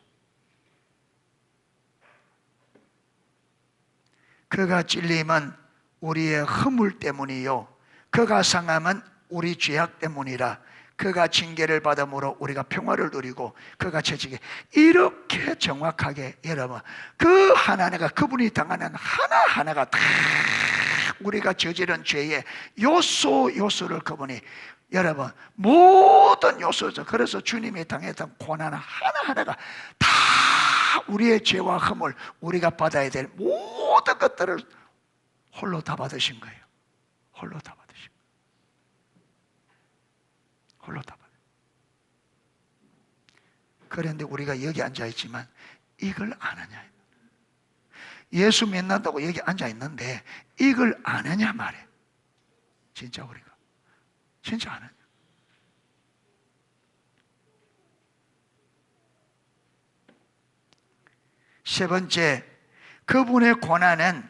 그가 찔림은 우리의 허물 때문이요, 그가 상함은 우리 죄악 때문이라. 그가 징계를 받음으로 우리가 평화를 누리고 그가 채찍에. 이렇게 정확하게 여러분, 그 하나하나가, 그분이 당하는 하나하나가 다 우리가 저지른 죄의 요소를 그분이, 여러분, 모든 요소죠. 그래서 주님이 당했던 고난 하나하나가 다 우리의 죄와 허물, 우리가 받아야 될 모든 것들을 홀로 다 받으신 거예요. 홀로 다 받으신 거예요. 홀로 다 받아요. 그런데 우리가 여기 앉아있지만 이걸 아느냐. 예수 믿는다고 여기 앉아있는데 이걸 아느냐 말이에요. 진짜 우리가 진짜 아느냐. 세 번째, 그분의 고난은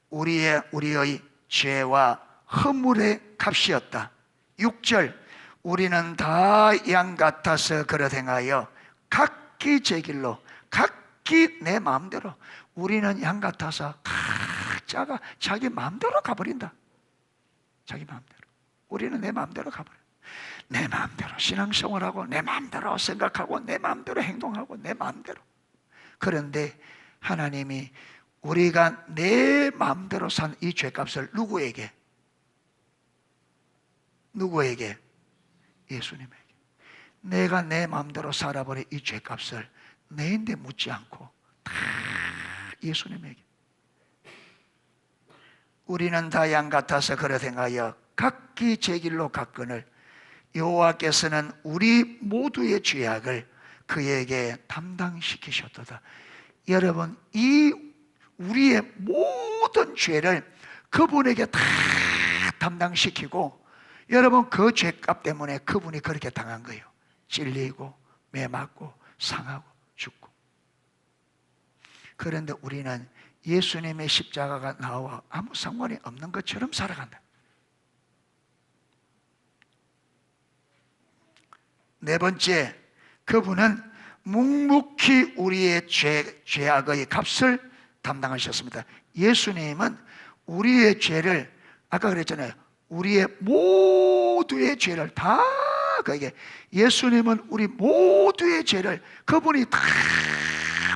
우리의 죄와 허물의 값이었다. 6절, 우리는 다 양 같아서 그릇 행하여 각기 제 길로, 각기 내 마음대로. 우리는 양 같아서 각자가 자기 마음대로 가버린다. 자기 마음대로. 우리는 내 마음대로 가버려. 내 마음대로 신앙생활하고, 내 마음대로 생각하고, 내 마음대로 행동하고, 내 마음대로. 그런데 하나님이 우리가 내 마음대로 산 이 죄값을 누구에게? 예수님에게. 내가 내 마음대로 살아버린 이 죄값을 내인데 묻지 않고 다 예수님에게. 우리는 다 양 같아서 그릇 행하여 각기 제 길로 갔거늘 여호와께서는 우리 모두의 죄악을 그에게 담당시키셨도다. 여러분, 이 우리의 모든 죄를 그분에게 다 담당시키고, 여러분, 그 죄값 때문에 그분이 그렇게 당한 거예요. 찔리고 매맞고 상하고 죽고. 그런데 우리는 예수님의 십자가가 나와 아무 상관이 없는 것처럼 살아간다. 네 번째, 그분은 묵묵히 우리의 죄악의 값을 담당하셨습니다. 예수님은 우리의 죄를, 아까 그랬잖아요, 우리의 모두의 죄를 다, 그게 예수님은 우리 모두의 죄를 그분이 다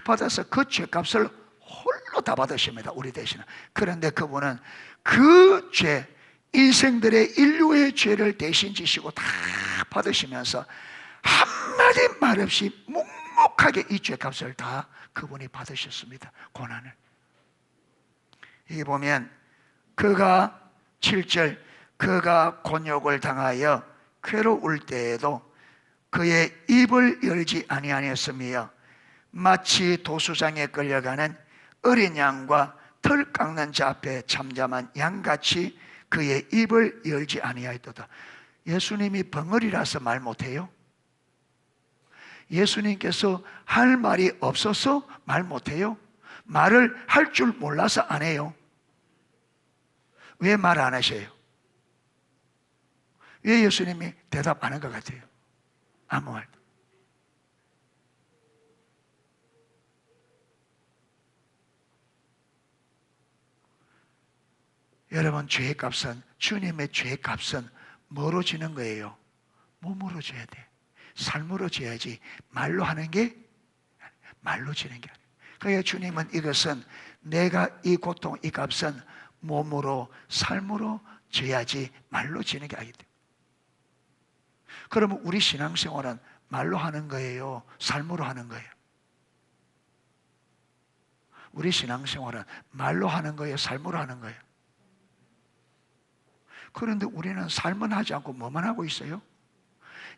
받아서 그 죄값을 홀로 다 받으십니다, 우리 대신에. 그런데 그분은 그 죄, 인생들의 인류의 죄를 대신 지시고 다 받으시면서 한마디 말 없이 묵묵하게 이 죄값을 다 그분이 받으셨습니다, 고난을. 여기 보면 그가 7절, 그가 곤욕을 당하여 괴로울 때에도 그의 입을 열지 아니하였으며 마치 도수장에 끌려가는 어린 양과 털 깎는 자 앞에 잠잠한 양같이 그의 입을 열지 아니하였도다. 예수님이 벙어리라서 말 못해요? 예수님께서 할 말이 없어서 말 못해요? 말을 할 줄 몰라서 안 해요? 왜 말 안 하셔요? 왜 예수님이 대답 안 한 것 같아요? 아무 말도. 여러분, 죄의 값은, 주님의 죄의 값은 뭐로 지는 거예요? 몸으로 줘야 돼. 삶으로 줘야지 말로 하는 게, 말로 지는 게 아니에요. 그러니까 주님은 이것은, 내가 이 고통, 이 값은 몸으로, 삶으로 져야지 말로 지는 게 아니기 때문에. 그러면 우리 신앙생활은 말로 하는 거예요? 삶으로 하는 거예요? 우리 신앙생활은 말로 하는 거예요? 삶으로 하는 거예요? 그런데 우리는 삶은 하지 않고 뭐만 하고 있어요?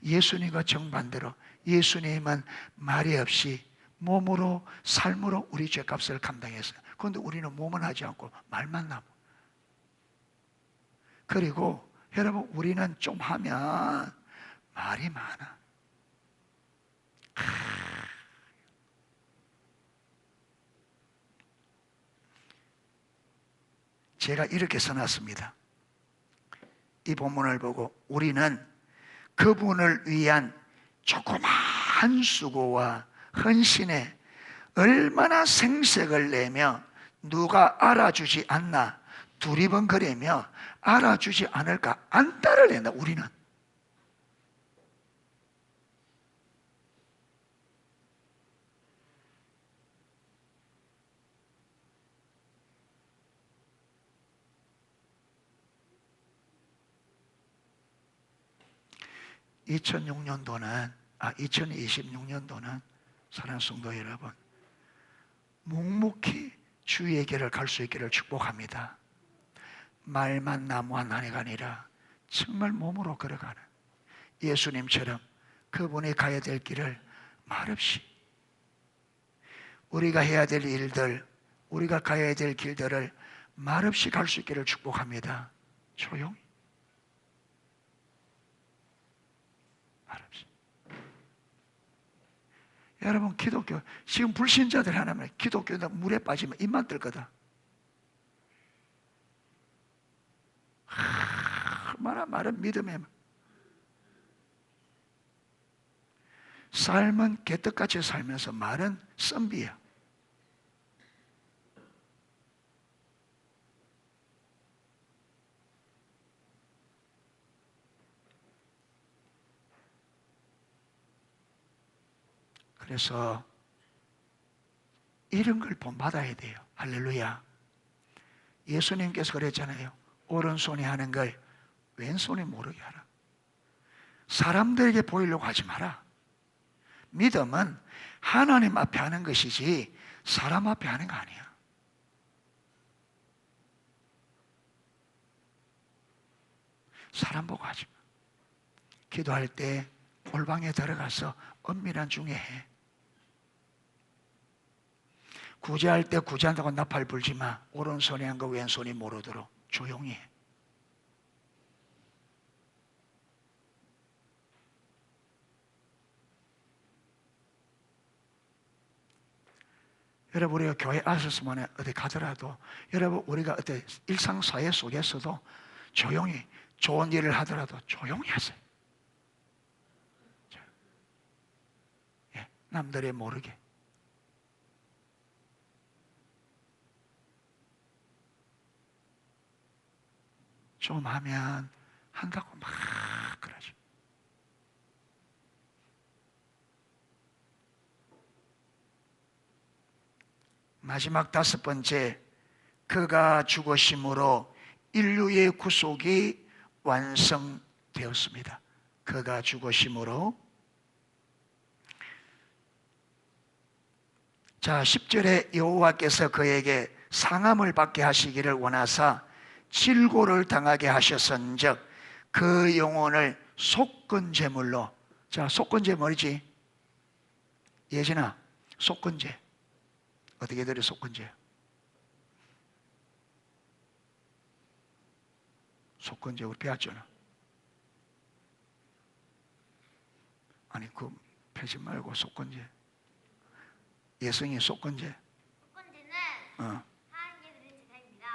예수님과 정반대로 예수님은 말이 없이 몸으로, 삶으로 우리 죄값을 감당했어요. 그런데 우리는 몸은 하지 않고 말만 나고. 그리고 여러분, 우리는 좀 하면 말이 많아. 제가 이렇게 써놨습니다. 이 본문을 보고 우리는 그분을 위한 조그마한 수고와 헌신에 얼마나 생색을 내며 누가 알아주지 않나 두리번거리며 알아주지 않을까 안달을 낸다, 우리는. (2026년도는) 2026년도는 사랑하는 성도 여러분, 묵묵히 주에게를 갈 수 있기를 축복합니다. 말만 나무한 한 해가 아니라 정말 몸으로 걸어가는 예수님처럼 그분이 가야 될 길을 말없이, 우리가 해야 될 일들, 우리가 가야 될 길들을 말없이 갈 수 있기를 축복합니다. 조용히, 말없이. 여러분, 기독교, 지금 불신자들 하나면 기독교에다 물에 빠지면 입만 뜰 거다. 얼마나 많은 믿음에, 삶은 개떡같이 살면서 말은 썬비야. 그래서 이런 걸 본받아야 돼요. 할렐루야. 예수님께서 그랬잖아요. 오른손이 하는 걸 왼손이 모르게 하라. 사람들에게 보이려고 하지 마라. 믿음은 하나님 앞에 하는 것이지 사람 앞에 하는 거 아니야. 사람 보고 하지 마. 기도할 때 골방에 들어가서 은밀한 중에 해. 구제할 때 구제한다고 나팔 불지 마. 오른손이 한 거 왼손이 모르도록 조용히 해. 여러분, 우리가 교회 아셨으면 어디 가더라도, 여러분, 우리가 어때 일상사회 속에서도 조용히 좋은 일을 하더라도 조용히 하세요. 예, 남들이 모르게. 좀 하면 한다고 막 그러죠. 마지막 5번째, 그가 죽으심으로 인류의 구속이 완성되었습니다. 그가 죽으심으로. 자, 10절에 여호와께서 그에게 상함을 받게 하시기를 원하사 질고를 당하게 하셨은즉 그 영혼을 속건제물로. 자, 속건제 뭐지? 예진아, 속건제 어떻게 들어? 속건제, 속건제 우리 배웠잖아. 아니, 그 펴지 말고 속건제. 예성이 속건제. 속건제는 어. 하나님께 드린 제사입니다.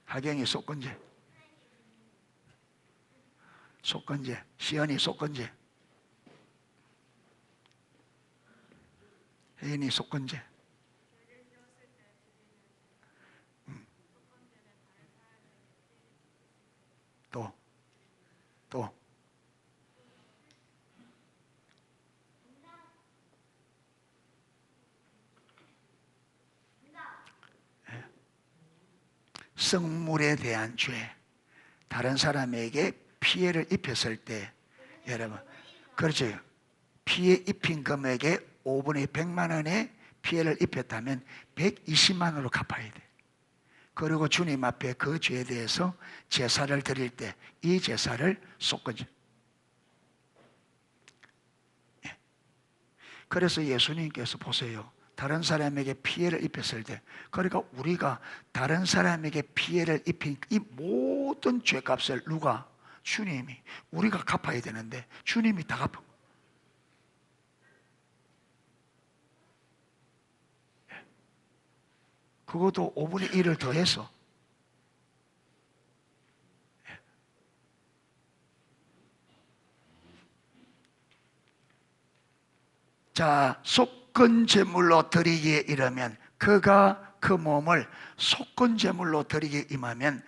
하경이 속건제. 속건제. 시연이 속건제. 혜인이 속건제. 또 성물에 대한 죄, 다른 사람에게 피해를 입혔을 때, 여러분, 그렇죠. 피해 입힌 금액의 5분의 100만 원의 피해를 입혔다면 120만 원으로 갚아야 돼. 그리고 주님 앞에 그 죄에 대해서 제사를 드릴 때 이 제사를 속건제. 그래서 예수님께서 보세요, 다른 사람에게 피해를 입혔을 때, 그러니까 우리가 다른 사람에게 피해를 입힌 이 모든 죄값을 누가? 주님이. 우리가 갚아야 되는데 주님이 다 갚은 거예요. 그것도 5분의 1을 더해서. 자, 속건제물로 드리기에 이르면, 그가 그 몸을 속건제물로 드리기에 임하면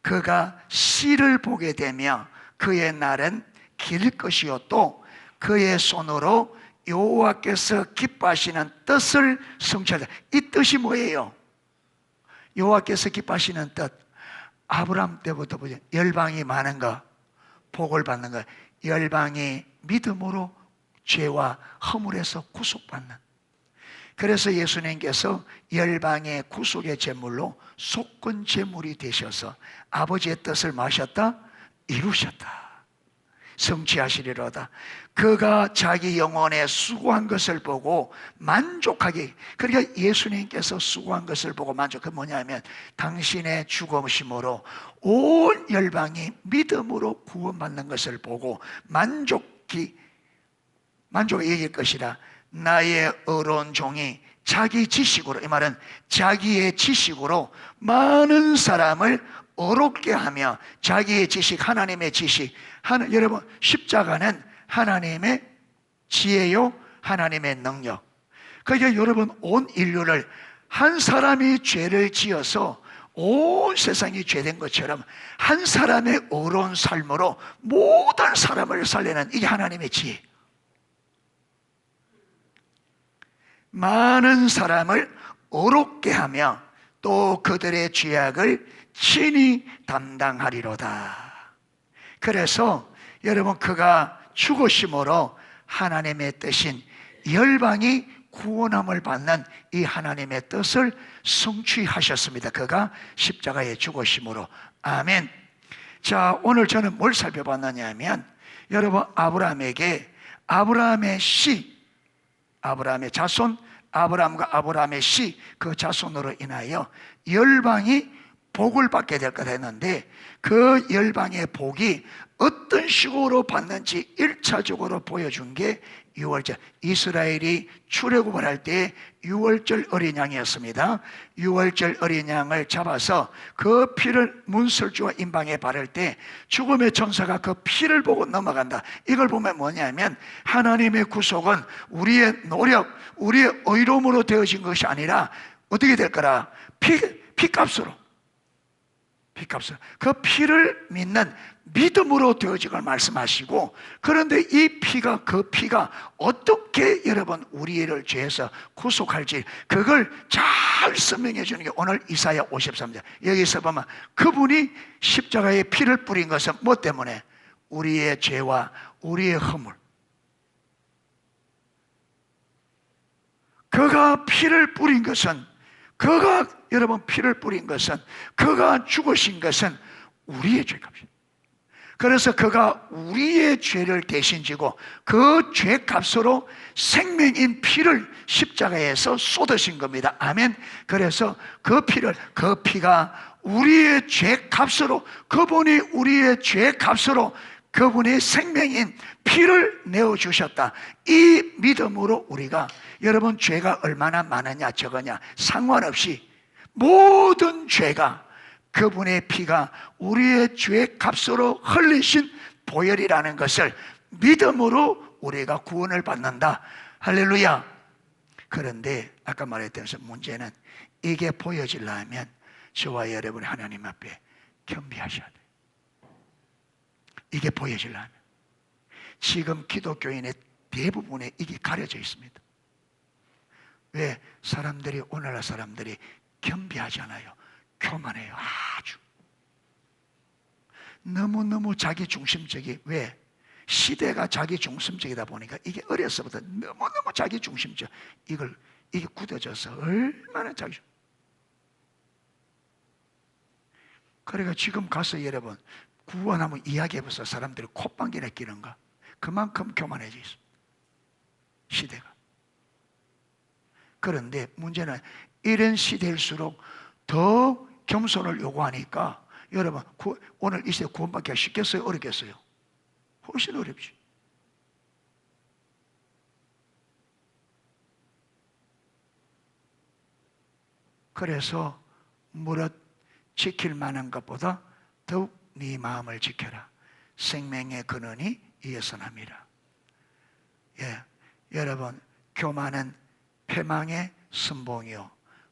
그가 씨를 보게 되며 그의 날은 길 것이요 또 그의 손으로 여호와께서 기뻐하시는 뜻을 성취하다. 이 뜻이 뭐예요? 여호와께서 기뻐하시는 뜻. 아브라함 때부터 보죠. 열방이 많은 거, 복을 받는 거. 열방이 믿음으로 죄와 허물에서 구속받는. 그래서 예수님께서 열방의 구속의 제물로 속건 제물이 되셔서 아버지의 뜻을 마셨다, 이루셨다, 성취하시리로다. 그가 자기 영혼에 수고한 것을 보고 만족하게. 그러니까 예수님께서 수고한 것을 보고 만족. 그 뭐냐면 당신의 죽으심으로 온 열방이 믿음으로 구원받는 것을 보고 만족이 여길 것이라. 나의 의로운 종이 자기 지식으로, 이 말은 자기의 지식으로 많은 사람을 어렵게 하며, 자기의 지식, 하나님의 지식. 여러분, 십자가는 하나님의 지혜요, 하나님의 능력. 그러니까 여러분, 온 인류를, 한 사람이 죄를 지어서 온 세상이 죄된 것처럼 한 사람의 어려운 삶으로 모든 사람을 살리는, 이게 하나님의 지혜. 많은 사람을 어렵게 하며 또 그들의 죄악을 친히 담당하리로다. 그래서 여러분, 그가 죽으심으로 하나님의 뜻인 열방이 구원함을 받는 이 하나님의 뜻을 성취하셨습니다. 그가 십자가에 죽으심으로. 아멘. 자, 오늘 저는 뭘 살펴봤느냐 하면, 여러분, 아브라함의 씨, 아브라함의 자손, 아브라함과 아브라함의 씨, 그 자손으로 인하여 열방이 복을 받게 될 것 했는데, 그 열방의 복이 어떤 식으로 받는지 1차적으로 보여준 게 유월절, 이스라엘이 출애굽을 할 때 유월절 어린 양이었습니다. 유월절 어린 양을 잡아서 그 피를 문설주와 임방에 바를 때 죽음의 천사가 그 피를 보고 넘어간다. 이걸 보면 뭐냐면 하나님의 구속은 우리의 노력, 우리의 의로움으로 되어진 것이 아니라 어떻게 될 거라? 피값으로. 피값으로. 그 피를 믿는 믿음으로 되어진 걸 말씀하시고, 그런데 이 피가, 그 피가 어떻게 여러분 우리를 죄에서 구속할지 그걸 잘 설명해 주는 게 오늘 이사야 53장. 여기서 보면 그분이 십자가에 피를 뿌린 것은 뭐 때문에? 우리의 죄와 우리의 허물. 그가 피를 뿌린 것은, 그가 여러분 피를 뿌린 것은, 그가 죽으신 것은 우리의 죄값이에요. 그래서 그가 우리의 죄를 대신 지고 그 죄값으로 생명인 피를 십자가에서 쏟으신 겁니다. 아멘. 그래서 그 피가 우리의 죄값으로, 그분이 우리의 죄값으로 그분의 생명인 피를 내어주셨다. 이 믿음으로 우리가, 여러분 죄가 얼마나 많으냐 적으냐 상관없이 모든 죄가 그분의 피가 우리의 죄 값으로 흘리신 보혈이라는 것을 믿음으로 우리가 구원을 받는다. 할렐루야. 그런데 아까 말했던 문제는 이게 보여지려면 저와 여러분이 하나님 앞에 겸비하셔야 돼요. 이게 보여지려면. 지금 기독교인의 대부분에 이게 가려져 있습니다. 왜? 사람들이, 오늘날 사람들이 겸비하잖아요. 교만해요. 아주 너무너무 자기중심적이. 왜? 시대가 자기중심적이다 보니까 이게 어려서부터 너무너무 자기중심적. 이게 굳어져서 얼마나 자기중. 그러니까 지금 가서 여러분 구원하면 이야기해보세요. 사람들이 콧방귀나 끼는가? 그만큼 교만해져 있어 시대가. 그런데 문제는 이런 시대일수록 더 겸손을 요구하니까 여러분 오늘 이 시대 구원받기가 쉽겠어요? 어렵겠어요? 훨씬 어렵지. 그래서 무릇 지킬 만한 것보다 더욱 네 마음을 지켜라. 생명의 근원이 이에서 납니다. 예, 여러분 교만은 패망의 선봉이요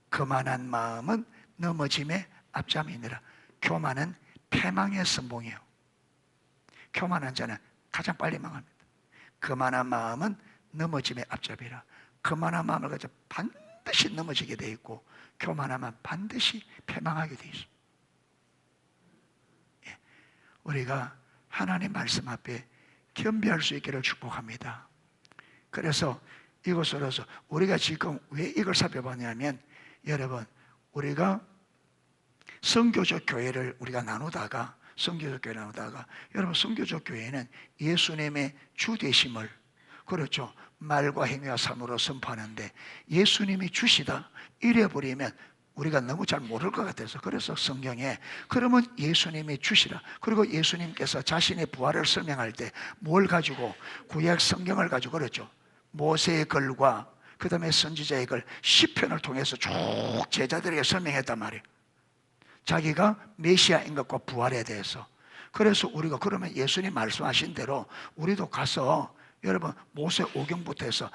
거만한 마음은 넘어짐의 앞잠이니라. 교만은 패망의 선봉이요. 교만한 자는 가장 빨리 망합니다. 거만한 마음은 넘어짐의 앞잡이라. 거만한 마음을 가지고 반드시 넘어지게 돼 있고 교만하면 반드시 패망하게 돼 있어. 예. 우리가 하나님 말씀 앞에 겸비할 수 있기를 축복합니다. 그래서 이것으로서 우리가 지금 왜 이걸 살펴봤냐면, 여러분 우리가 선교적 교회를 우리가 나누다가 여러분 선교적 교회는 예수님의 주 되심을, 그렇죠, 말과 행위와 삶으로 선포하는데 예수님이 주시다 이래버리면 우리가 너무 잘 모를 것 같아서, 그래서 성경에 그러면 예수님이 주시라, 그리고 예수님께서 자신의 부활을 설명할 때 뭘 가지고, 구약 성경을 가지고, 그렇죠, 모세의 글과 그 다음에 선지자의 글 시편을 통해서 쭉 제자들에게 설명했단 말이에요. 자기가 메시아인 것과 부활에 대해서. 그래서 우리가 그러면 예수님 말씀하신 대로 우리도 가서 여러분 모세 오경부터 해서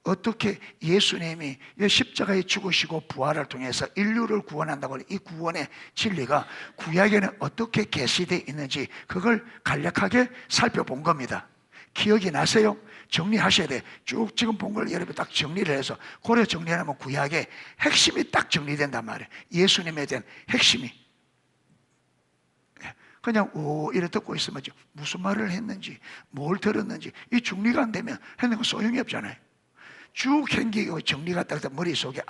어떻게 예수님이 십자가에 죽으시고 부활을 통해서 인류를 구원한다고 하는 이 구원의 진리가 구약에는 어떻게 계시되어 있는지 그걸 간략하게 살펴본 겁니다. 기억이 나세요? 정리하셔야 돼. 쭉 지금 본 걸 여러분 딱 정리를 해서 고려 정리하면 구약의 핵심이 딱 정리된단 말이에요. 예수님에 대한 핵심이. 그냥 이래 듣고 있으면 무슨 말을 했는지 뭘 들었는지 이 정리가 안 되면 하는 건 소용이 없잖아요. 쭉 행기고 정리가 딱 머릿속에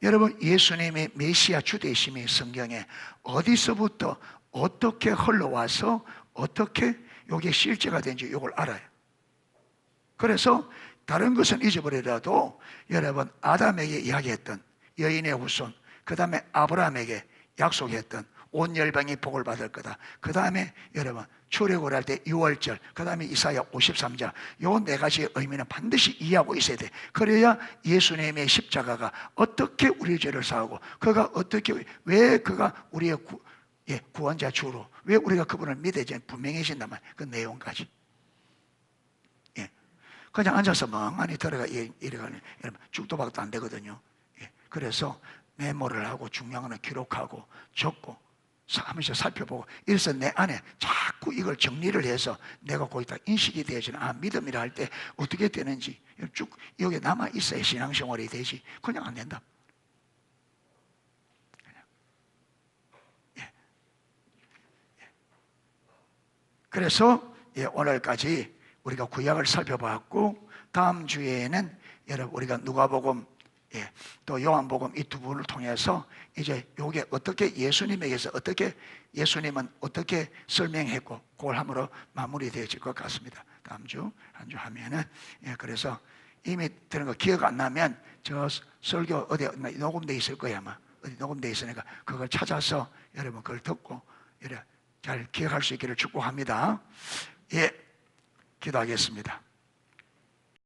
여러분 예수님의 메시아 주되심이 성경에 어디서부터 어떻게 흘러와서 어떻게 이게 실제가 된지 이걸 알아요. 그래서 다른 것은 잊어버리더라도 여러분 아담에게 이야기했던 여인의 후손, 그 다음에 아브라함에게 약속했던 온 열방이 복을 받을 거다. 그 다음에 여러분 출애굽을 할 때 6월절, 그 다음에 이사야 53장, 요 네 가지의 의미는 반드시 이해하고 있어야 돼. 그래야 예수님의 십자가가 어떻게 우리 죄를 사하고 그가 어떻게 왜 그가 우리의 구원자 주로 왜 우리가 그분을 믿어야 분명해진단 말이에요. 그 내용까지. 예. 그냥 앉아서 멍하니 들어가 이래가는 여러분 죽도 박도 안 되거든요. 예. 그래서 메모를 하고 중요한 거는 기록하고 적고 하면서 살펴보고 이래서 내 안에 자꾸 이걸 정리를 해서 내가 거기다 인식이 되어지는 믿음이라 할 때 어떻게 되는지 쭉 여기 남아 있어야 신앙생활이 되지. 그냥 안 된다. 예. 그래서 오늘까지 우리가 구약을 살펴봤고 다음 주에는 여러분 우리가 누가복음 또 요한복음 이 두 분을 통해서 이제 요게 어떻게 예수님에게서 어떻게 예수님은 어떻게 설명했고 그걸 함으로 마무리되어질 것 같습니다. 다음 주 한 주 하면은 그래서 이미 들은 거 기억 안 나면 저 설교 어디 녹음돼 있을 거야 아마 어디 녹음돼 있으니까 그걸 찾아서 여러분 그걸 듣고 잘 기억할 수 있기를 축복합니다. 예, 기도하겠습니다.